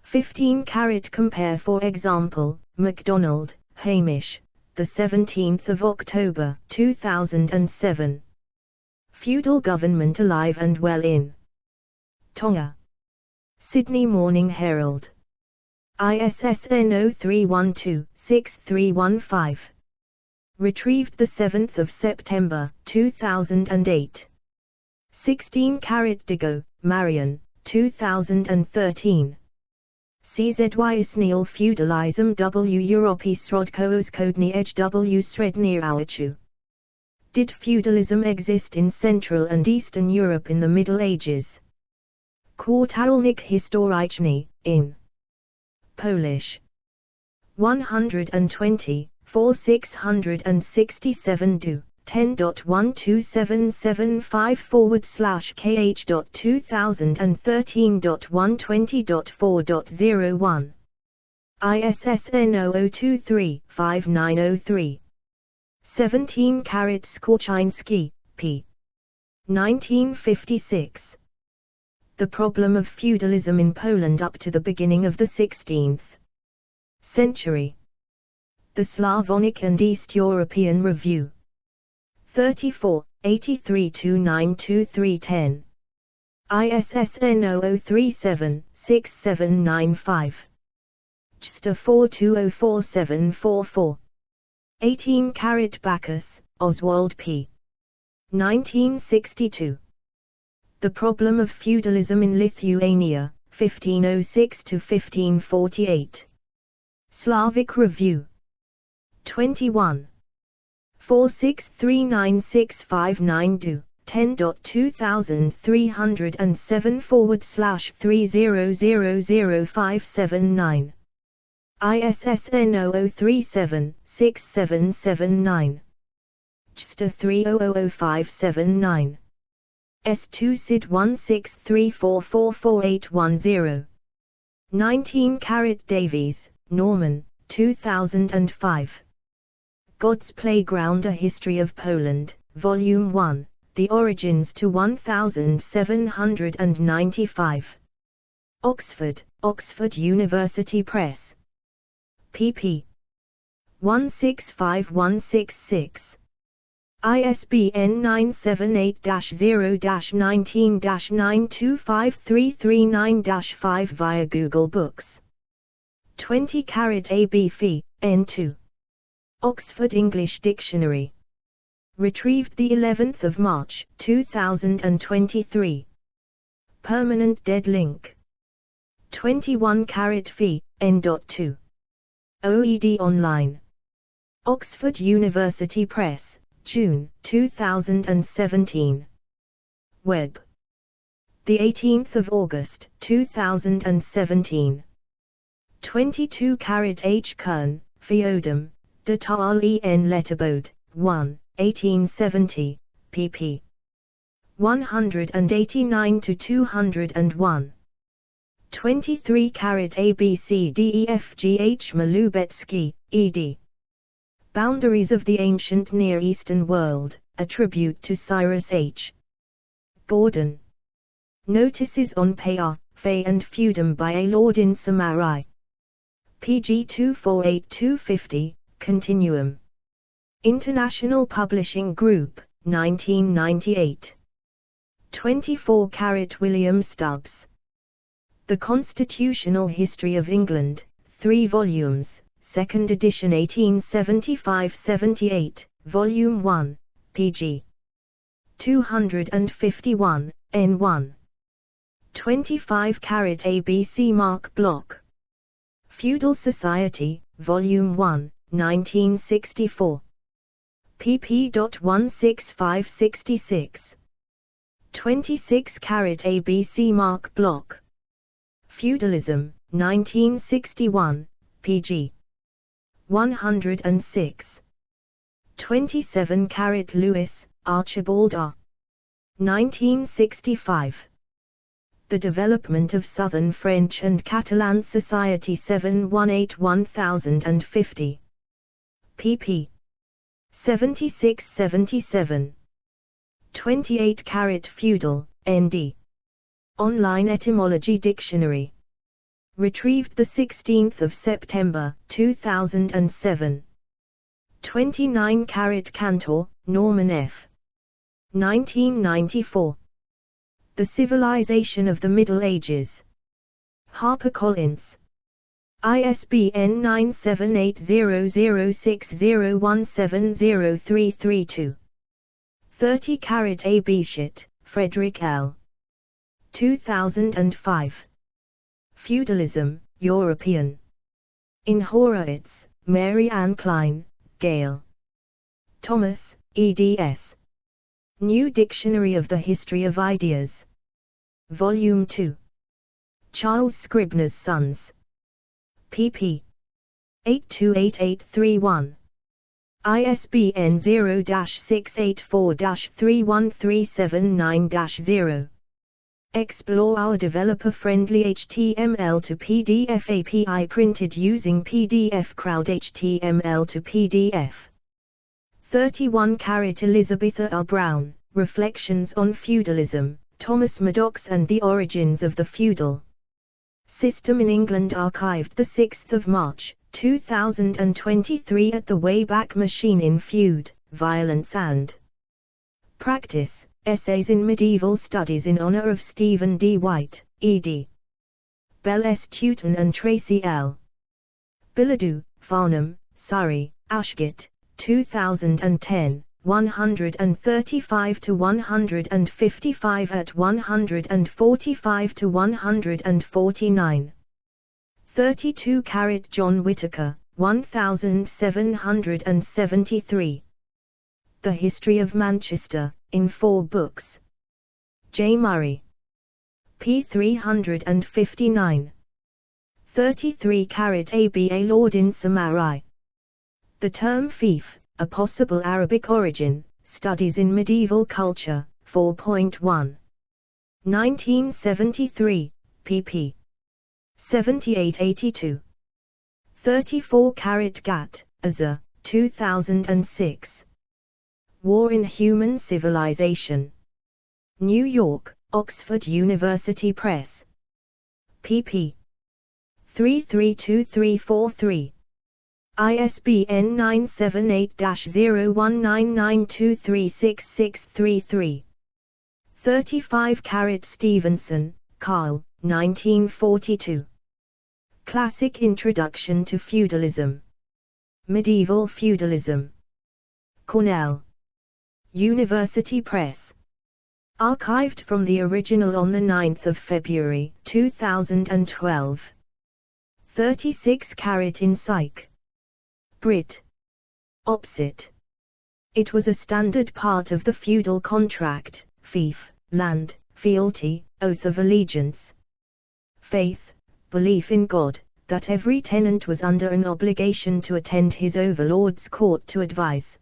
15 Compare for example, MacDonald, Hamish, 17 October 2007. Feudal Government Alive and Well in Tonga. Sydney Morning Herald. ISSN 0312-6315. Retrieved 7 September 2008. 16 Digo, Marion, 2013. CZY Isneal Feudalism W. Europe Srodkoos Kodny Edge W. Srednir Awachu. Did feudalism exist in Central and Eastern Europe in the Middle Ages? Kwartalnik Historyczny, in Polish. 120, 4667 do. 10.12755/kh.2013.120.4.01. ISSN 0023-5903. 17 Skórczyński, p. 1956. The Problem of Feudalism in Poland up to the beginning of the 16th century. The Slavonic and East European Review. 34, 83-292-310. ISSN 0037-6795. JSTA 4204-744. 18 Bacchus, Oswald P. 1962. The Problem of Feudalism in Lithuania, 1506-1548. Slavic Review. 21. 463965 do. 10.2307/3000579. ISSN 0037-6779. JSTA 30000579. S2 SID 1634444810. 19 Davies, Norman, 2005. God's Playground: A History of Poland, Volume 1, The Origins to 1795. Oxford, Oxford University Press. pp. 165166. ISBN 978-0-19-925339-5 via Google Books. 20 AB Fee, N2. Oxford English Dictionary. Retrieved 11 March 2023. Permanent dead link. 21 Fee, N.2. OED Online. Oxford University Press, June 2017. Web. The 18th of August 2017. 22 H. Kern, Feodum, de Taali en Letterbode, 1, 1870, pp. 189 to 201. 23 ABCDEFGH Malubetsky, ed. Boundaries of the Ancient Near Eastern World, a tribute to Cyrus H. Gordon. Notices on Paya, Fey and Feudum by A. Lord in Samarai. pg 248250, Continuum. International Publishing Group, 1998. 24 William Stubbs. The Constitutional History of England, 3 volumes, 2nd edition 1875-78, Volume 1, pg. 251, N1. 25 ABC Mark Block. Feudal Society, Volume 1, 1964. pp.16566. 26 ABC Mark Block. Feudalism, 1961, pg. 106. 27 Lewis, Archibald R. 1965. The Development of Southern French and Catalan Society 718-1050. pp. 76-77. 28 Feudal, N.D. Online Etymology Dictionary. Retrieved 16 September 2007. 29 Cantor, Norman F. 1994. The Civilization of the Middle Ages. HarperCollins. ISBN 9780060170332. 30 A. Bichette, Frederick L. 2005. Feudalism, European. In Horowitz, Mary Ann Klein, Gale. Thomas, eds. New Dictionary of the History of Ideas. Volume 2. Charles Scribner's Sons. pp. 828831. ISBN 0-684-31379-0. Explore our developer-friendly HTML to PDF API printed using PDF Crowd HTML to PDF. 31 Elizabetha R. Brown, Reflections on Feudalism, Thomas Maddox and the Origins of the Feudal System in England, archived 6 March, 2023 at the Wayback Machine in Feud, Violence and Practice, Essays in Medieval Studies in honor of Stephen D. White, ed. Bell S. Tewton and Tracy L. Bilodeau, Farnham, Surrey, Ashgate, 2010, 135 to 155 at 145 to 149. 32 John Whitaker, 1773. The History of Manchester, in 4 books. J. Murray. p. 359. 33 A. Lord in Samarai. The term fief, a possible Arabic origin, Studies in Medieval Culture, 4.1. 1973, pp. 78-82. 34 Gat, Azza, 2006. War in Human Civilization. New York, Oxford University Press. pp. 332343. ISBN 978-0199236633. 35 Stevenson, Carl, 1942. Classic Introduction to Feudalism. Medieval Feudalism. Cornell University Press. Archived from the original on the 9th of February 2012. 36 in Psych. Brit. Opposite. It was a standard part of the feudal contract, fief, land, fealty, oath of allegiance, faith, belief in God, that every tenant was under an obligation to attend his overlord's court to advise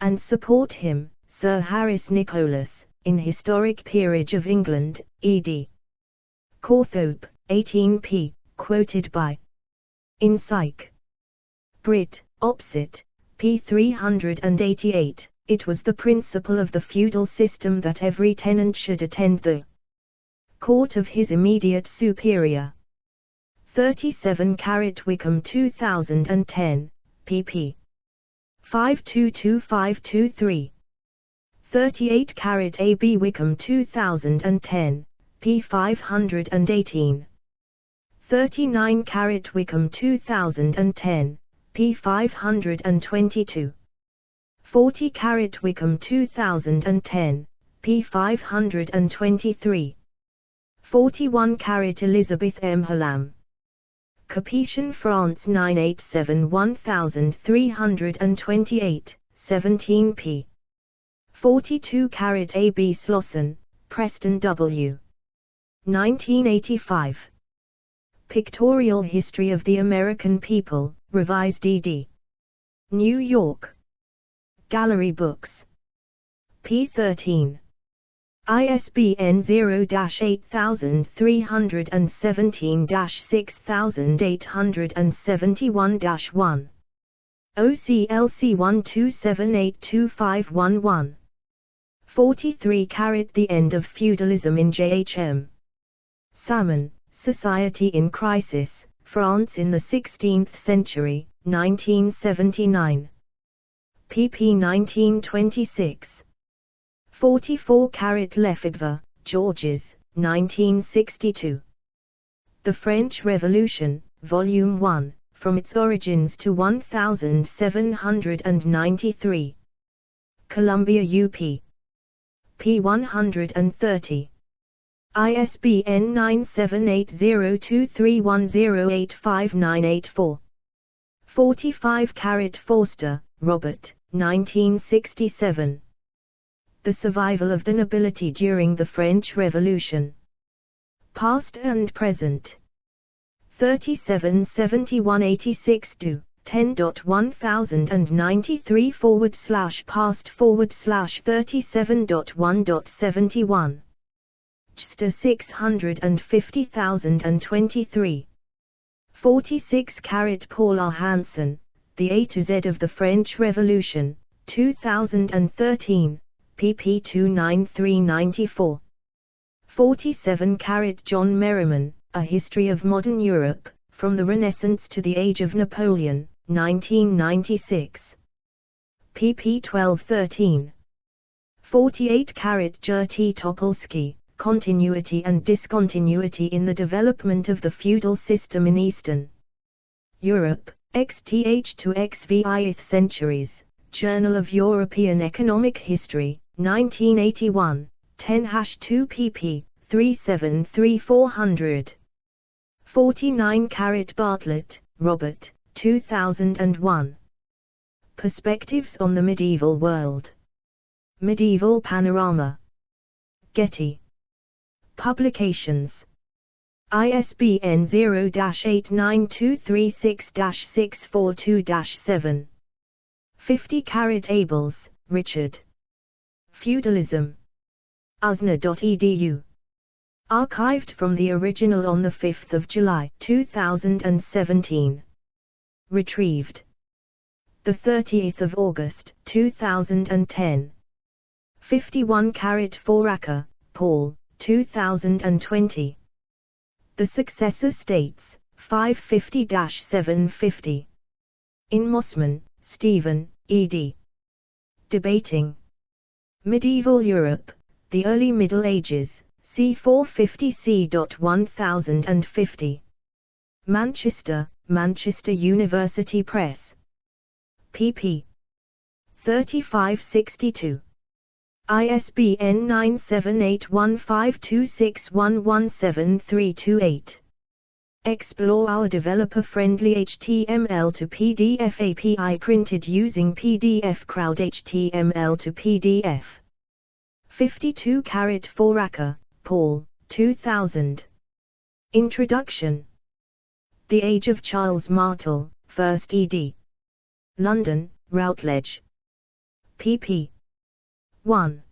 and support him. Sir Harris Nicolas, in Historic Peerage of England, ed. Cawthorpe, 18p, quoted by in Psych. Brit. Opposite, p. 388, it was the principle of the feudal system that every tenant should attend the court of his immediate superior. 37 Wickham 2010, pp. 522523. 38 AB Wickham 2010, p. 518. 39 Wickham 2010, p. 522. 40 Wickham 2010, p. 523. 41 Elizabeth M. Hallam. Capetian France 987 1328, 17p. 42 AB Slosson, Preston W. 1985. Pictorial History of the American People, Revised ed. New York. Gallery Books. p. 13. ISBN 0-8017-6871-1. OCLC 12782511. 43 The End of Feudalism in J.H.M. Salmon, Society in Crisis, France in the 16th Century, 1979. pp. 1926. 44 Lefebvre, Georges, 1962. The French Revolution, Volume 1, From Its Origins to 1793. Columbia UP. p. 130. ISBN 9780231085984. 45 Forster, Robert, 1967. The Survival of the Nobility During the French Revolution. Past and Present. 377186 do. 10.1093/past/37.1.71. JSTOR 650,023. 46 Paul R. Hansen, The A to Z of the French Revolution, 2013, pp. 293-94. 47 John Merriman, A History of Modern Europe, From the Renaissance to the Age of Napoleon, 1996. pp. 12-13. 48 T. Topolsky, Continuity and Discontinuity in the Development of the Feudal System in Eastern Europe, XTH to XVIth Centuries, Journal of European Economic History, 1981, 10-2 pp. 373-400. 49 Bartlett, Robert, 2001. Perspectives on the Medieval World. Medieval Panorama. Getty. Publications. ISBN 0-89236-642-7. 50 Abels, Richard. Feudalism. usna.edu. Archived from the original on 5 July 2017. Retrieved. 30 August 2010. 51 Foraker, Paul, 2020. The Successor States, 550-750. In Mossman, Stephen, ed. Debating Medieval Europe, the Early Middle Ages, c. 450c.1050. Manchester, Manchester University Press. pp. 35-62. ISBN 9781526117328. Explore our developer-friendly HTML to PDF API printed using PDF Crowd HTML to PDF. 52 Foraker, Paul, 2000. Introduction. The Age of Charles Martel, 1st ed. London, Routledge. pp. 1.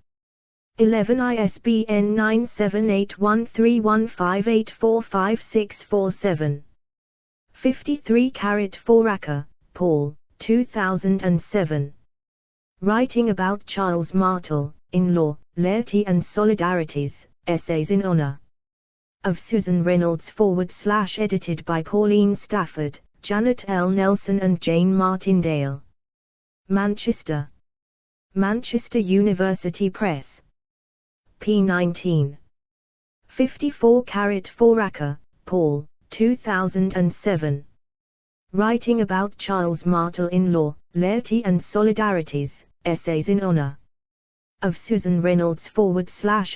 11 ISBN 9781315845647. 53 Foraker, Paul, 2007. Writing about Charles Martel, in Law, Laity and Solidarities, Essays in Honour of Susan Reynolds / edited by Pauline Stafford, Janet L. Nelson and Jane Martindale. Manchester. Manchester University Press. p. 19. 54 Foraker, Paul, 2007. Writing about Charles Martel in Law, Laity and Solidarities, Essays in Honour of Susan Reynolds /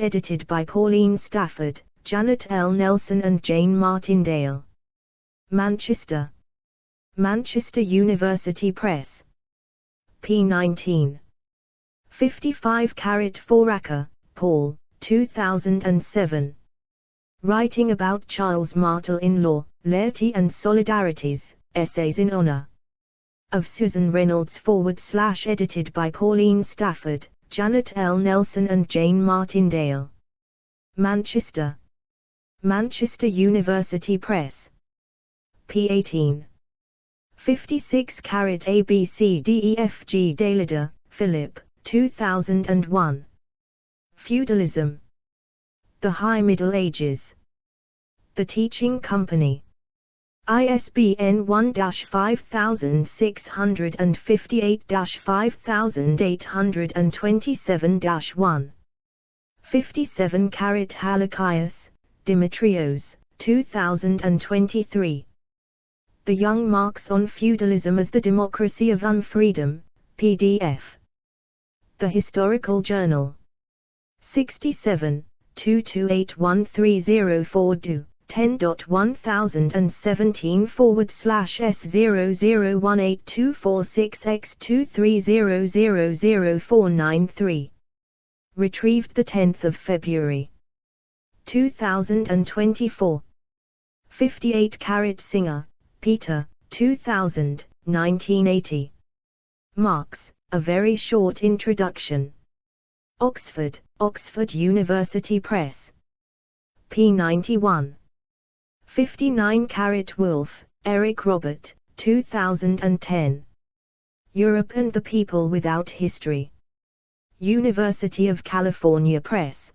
edited by Pauline Stafford, Janet L. Nelson and Jane Martindale. Manchester. Manchester University Press. p. 19. 55 Foraker, Paul, 2007. Writing about Charles Martel in Law, Laity and Solidarities, Essays in Honour of Susan Reynolds / edited by Pauline Stafford, Janet L. Nelson and Jane Martindale. Manchester. Manchester University Press. p. 18. 56 ABCDEFG Dalida, Philip, 2001. Feudalism. The High Middle Ages. The Teaching Company. ISBN 1-5658-5827-1. 57 Halikias, Dimitrios, 2023. The Young Marx on Feudalism as the Democracy of Unfreedom, PDF. The Historical Journal. 67, 2281304 10.1017/S0018246X230000493. Retrieved 10 February 2024. 58 Singer, Peter, 2000, 1980. Marx, A Very Short Introduction. Oxford, Oxford University Press. p. 91. 59 Wolf, Eric Robert, 2010. Europe and the People Without History. University of California Press.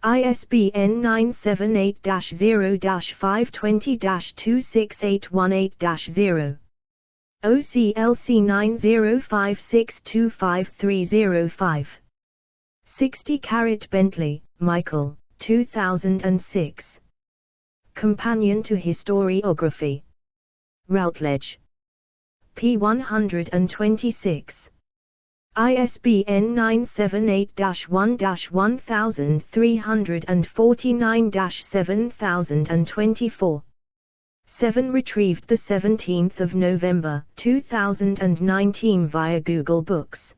ISBN 978-0-520-26818-0. OCLC 9056253005. 60 Bentley, Michael, 2006. Companion to Historiography. Routledge. p. 126. ISBN 978-1-1349-7024. 7 Retrieved 17 November 2019 via Google Books.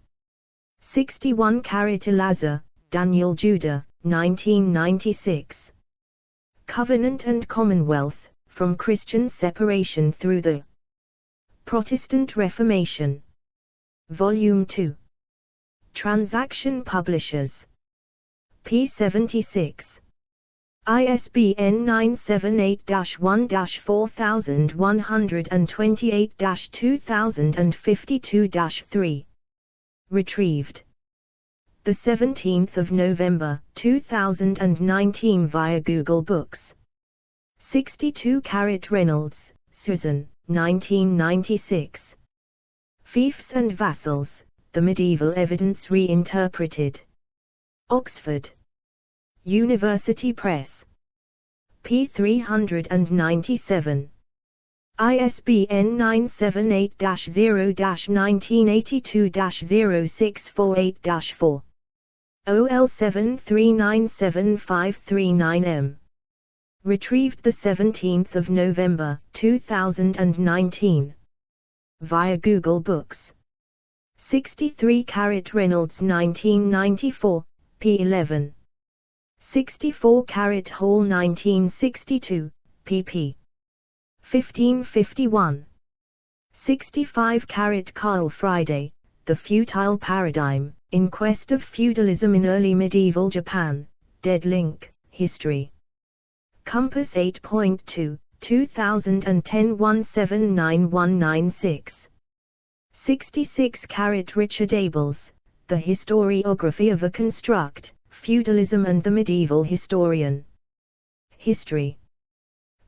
61 Elazar, Daniel Judah, 1996. Covenant and Commonwealth, From Christian Separation Through the Protestant Reformation. Volume 2. Transaction Publishers. p. 76. ISBN 978-1-4128-2052-3. Retrieved 17 November 2019 via Google Books. 62 Reynolds, Susan, 1996. Fiefs and Vassals, The Medieval Evidence Reinterpreted. Oxford University Press. p. 397. ISBN 978-0-1982-0648-4. OL7397539M. Retrieved 17 November 2019. Via Google Books. 63 Reynolds 1994, p11. 64 Hall 1962, pp. 1551. 65 Carl Friday, The Futile Paradigm, In Quest of Feudalism in Early Medieval Japan, Dead Link, History. Compass 8.2, 2010 1799196. 66 Richard Abels, The Historiography of a Construct, Feudalism and the Medieval Historian. History.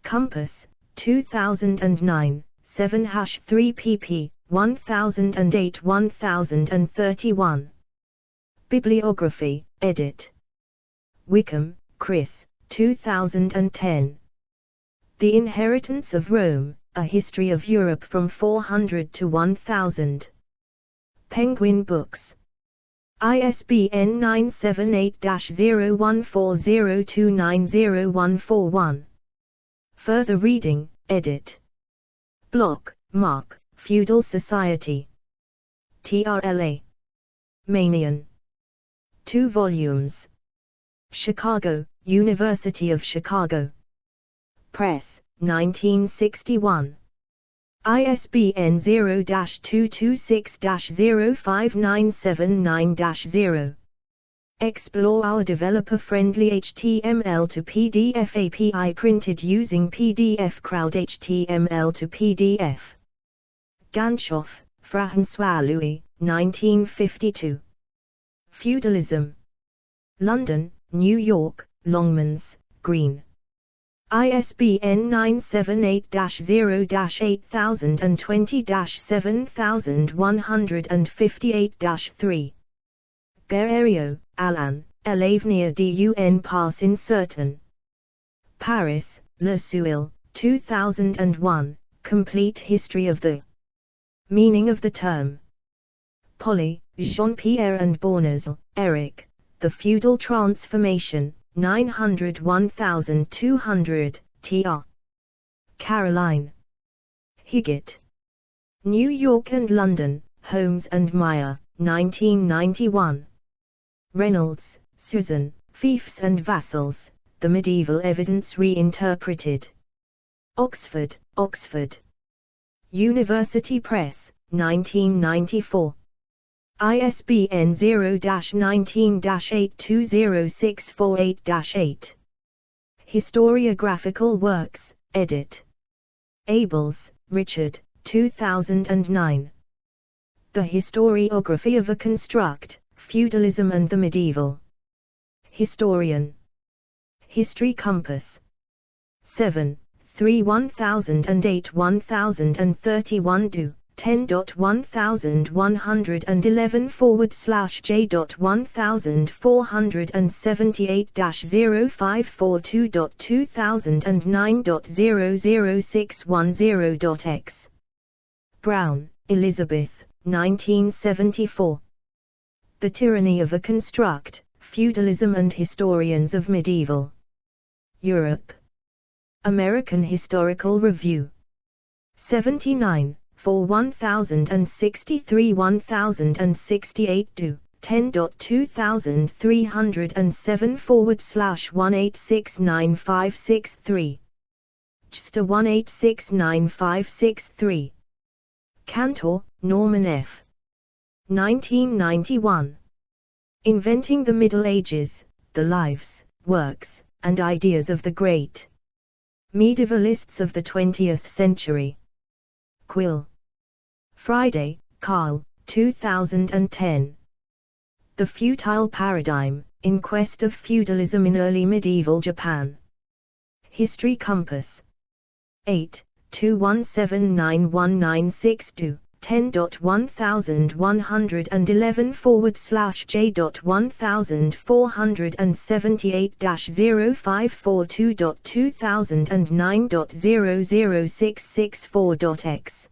Compass, 2009, 7-3 pp. 1008-1031. Bibliography, edit. Wickham, Chris, 2010. The Inheritance of Rome, A History of Europe from 400 to 1000. Penguin Books. ISBN 978-0140290141. Further reading, edit. Block, Mark, Feudal Society. TRLA. Manion. 2 volumes. Chicago, University of Chicago Press, 1961. ISBN 0-226-05979-0. Explore our developer-friendly HTML to PDF API printed using PDF Crowd HTML to PDF. Ganshoff, François Louis, 1952. Feudalism. London, New York, Longmans, Green. ISBN 978-0-8020-7158-3. Guerreiro, Alain, L'avenir d'un passé incertain. Paris, Le Seuil, 2001, Complete History of the Meaning of the Term. Polly, Jean-Pierre and Bournazel, Eric, The Feudal Transformation, 900-1200, tr. Caroline. Higgett. New York and London, Holmes and Meyer, 1991. Reynolds, Susan, Fiefs and Vassals, The Medieval Evidence Reinterpreted. Oxford, Oxford. University Press, 1994. ISBN 0-19-820648-8. Historiographical Works, edit. Abels, Richard, 2009. The Historiography of a Construct, Feudalism and the Medieval Historian. History Compass. 7, 3 1008 1031 do. 10.1411/J.1478-0542.2009.00610.x. Brown, Elizabeth, 1974. The Tyranny of a Construct, Feudalism and Historians of Medieval Europe. American Historical Review. 79. For 1063-1068 do. 10.2307/1869563. JST 1869563. Cantor, Norman F. 1991. Inventing the Middle Ages, The Lives, Works, and Ideas of the Great Medievalists of the 20th Century. Quill. Friday, Carl, 2010. The Futile Paradigm, In Quest of Feudalism in Early Medieval Japan. History Compass. 8, 21791962, 10.1411/J.1478-0542.2009.00664.x.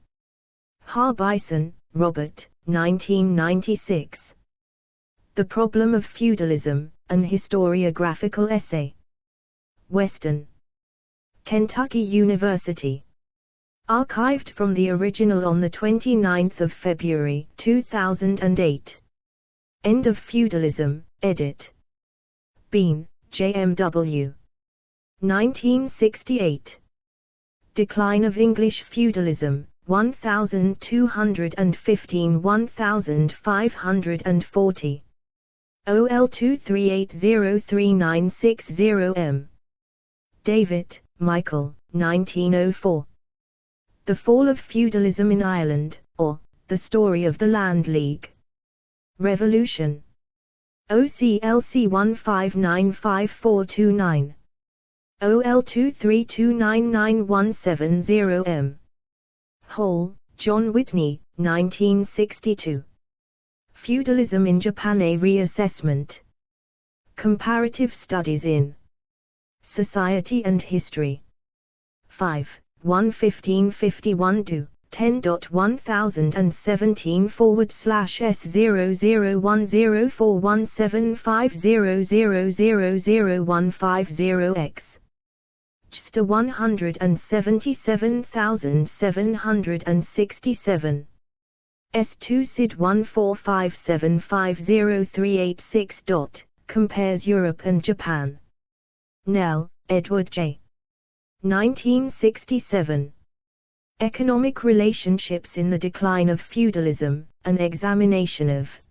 Harbison, Robert, 1996. The The Problem of Feudalism, an Historiographical Essay. Western Kentucky University. Archived from the original on 29 February 2008. End of Feudalism, edit. Bean, J.M.W. 1968. Decline of English Feudalism, 1215–1540. OL 2380390M. David, Michael, 1904. The Fall of Feudalism in Ireland, or, The Story of the Land League. Revolution. OCLC 1595429. OL 2329917M. Hall, John Whitney, 1962. Feudalism in Japan, a Reassessment. Comparative Studies in Society and History. 5, 11551 to 10.101010.1010417500000150X. Just 177,767. S2 SID 145750386. Compares Europe and Japan. Nell, Edward J. 1967. Economic Relationships in the Decline of Feudalism, an Examination of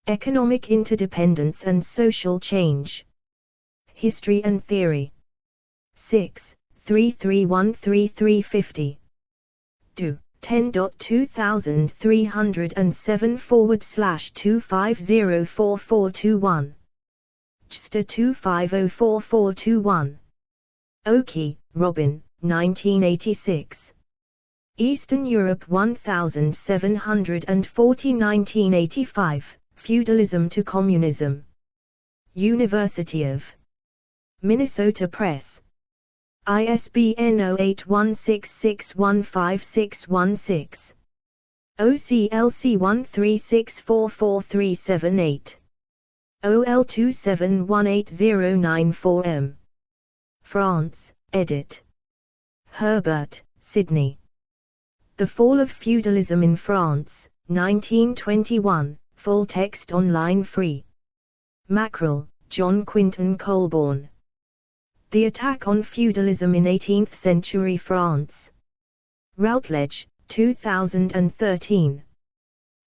Economic Interdependence and Social Change. History and Theory. 6, 331350. Do. 10.2307/2504421. JSTA 2504421. Oakey, Robin, 1986. Eastern Europe 1740 1985, Feudalism to Communism. University of Minnesota Press. ISBN 0816615616. OCLC 136444378. OL 2718094M. France, edit. Herbert, Sydney. The Fall of Feudalism in France, 1921, full text online free. Mackerel, John Quinton Colborne. The Attack on Feudalism in 18th Century France. Routledge, 2013.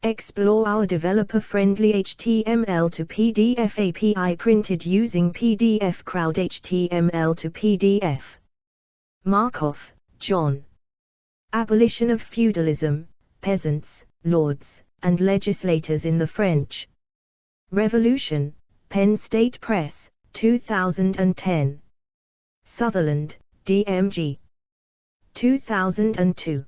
Explore our developer-friendly HTML to PDF API printed using PDF Crowd HTML to PDF. Markov, John. Abolition of Feudalism, Peasants, Lords, and Legislators in the French Revolution, Penn State Press, 2010. Sutherland, D.M.G. 2002.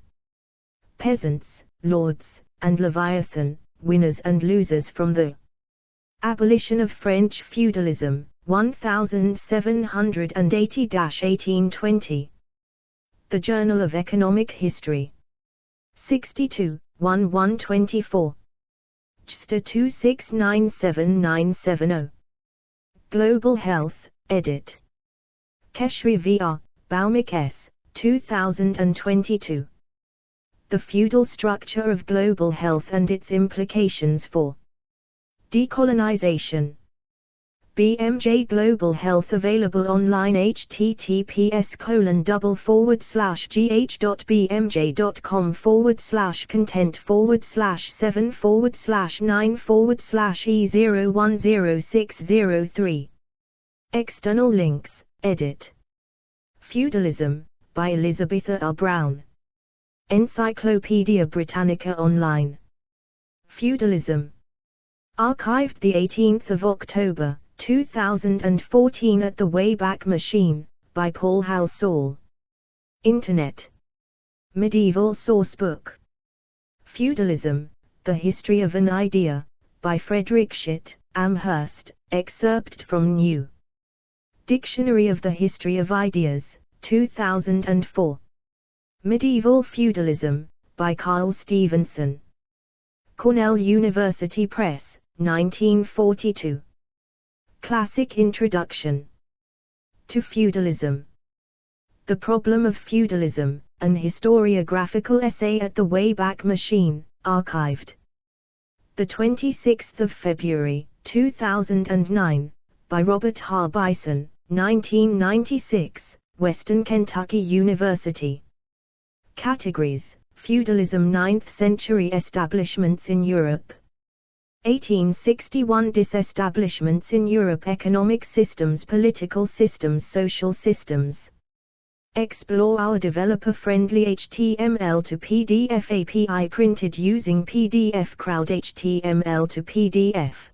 Peasants, Lords, and Leviathan, Winners and Losers from the Abolition of French Feudalism, 1780–1820. The Journal of Economic History. 62, 1/124. JSTA 2697970. Global Health, edit. Keshri V.R., Baumik S., 2022. The Feudal Structure of Global Health and Its Implications for Decolonization. BMJ Global Health, available online, https://gh.bmj.com/content/7/9/e010603. External links, edit. Feudalism, by Elizabetha R. Brown. Encyclopaedia Britannica Online. Feudalism. Archived 18 October, 2014 at the Wayback Machine, by Paul Halsall. Internet. Medieval Sourcebook. Feudalism, The History of an Idea, by Frederick Schitt, Amherst, excerpt from New Dictionary of the History of Ideas, 2004. Medieval Feudalism, by Carl Stevenson. Cornell University Press, 1942. Classic Introduction to Feudalism. The Problem of Feudalism, an historiographical essay at the Wayback Machine, archived. The 26th of February, 2009, by Robert Harbison, 1996, Western Kentucky University. Categories: Feudalism, 9th century establishments in Europe. 1861 disestablishments in Europe, economic systems, political systems, social systems. Explore our developer-friendly HTML to PDF API printed using PDF Crowd HTML to PDF.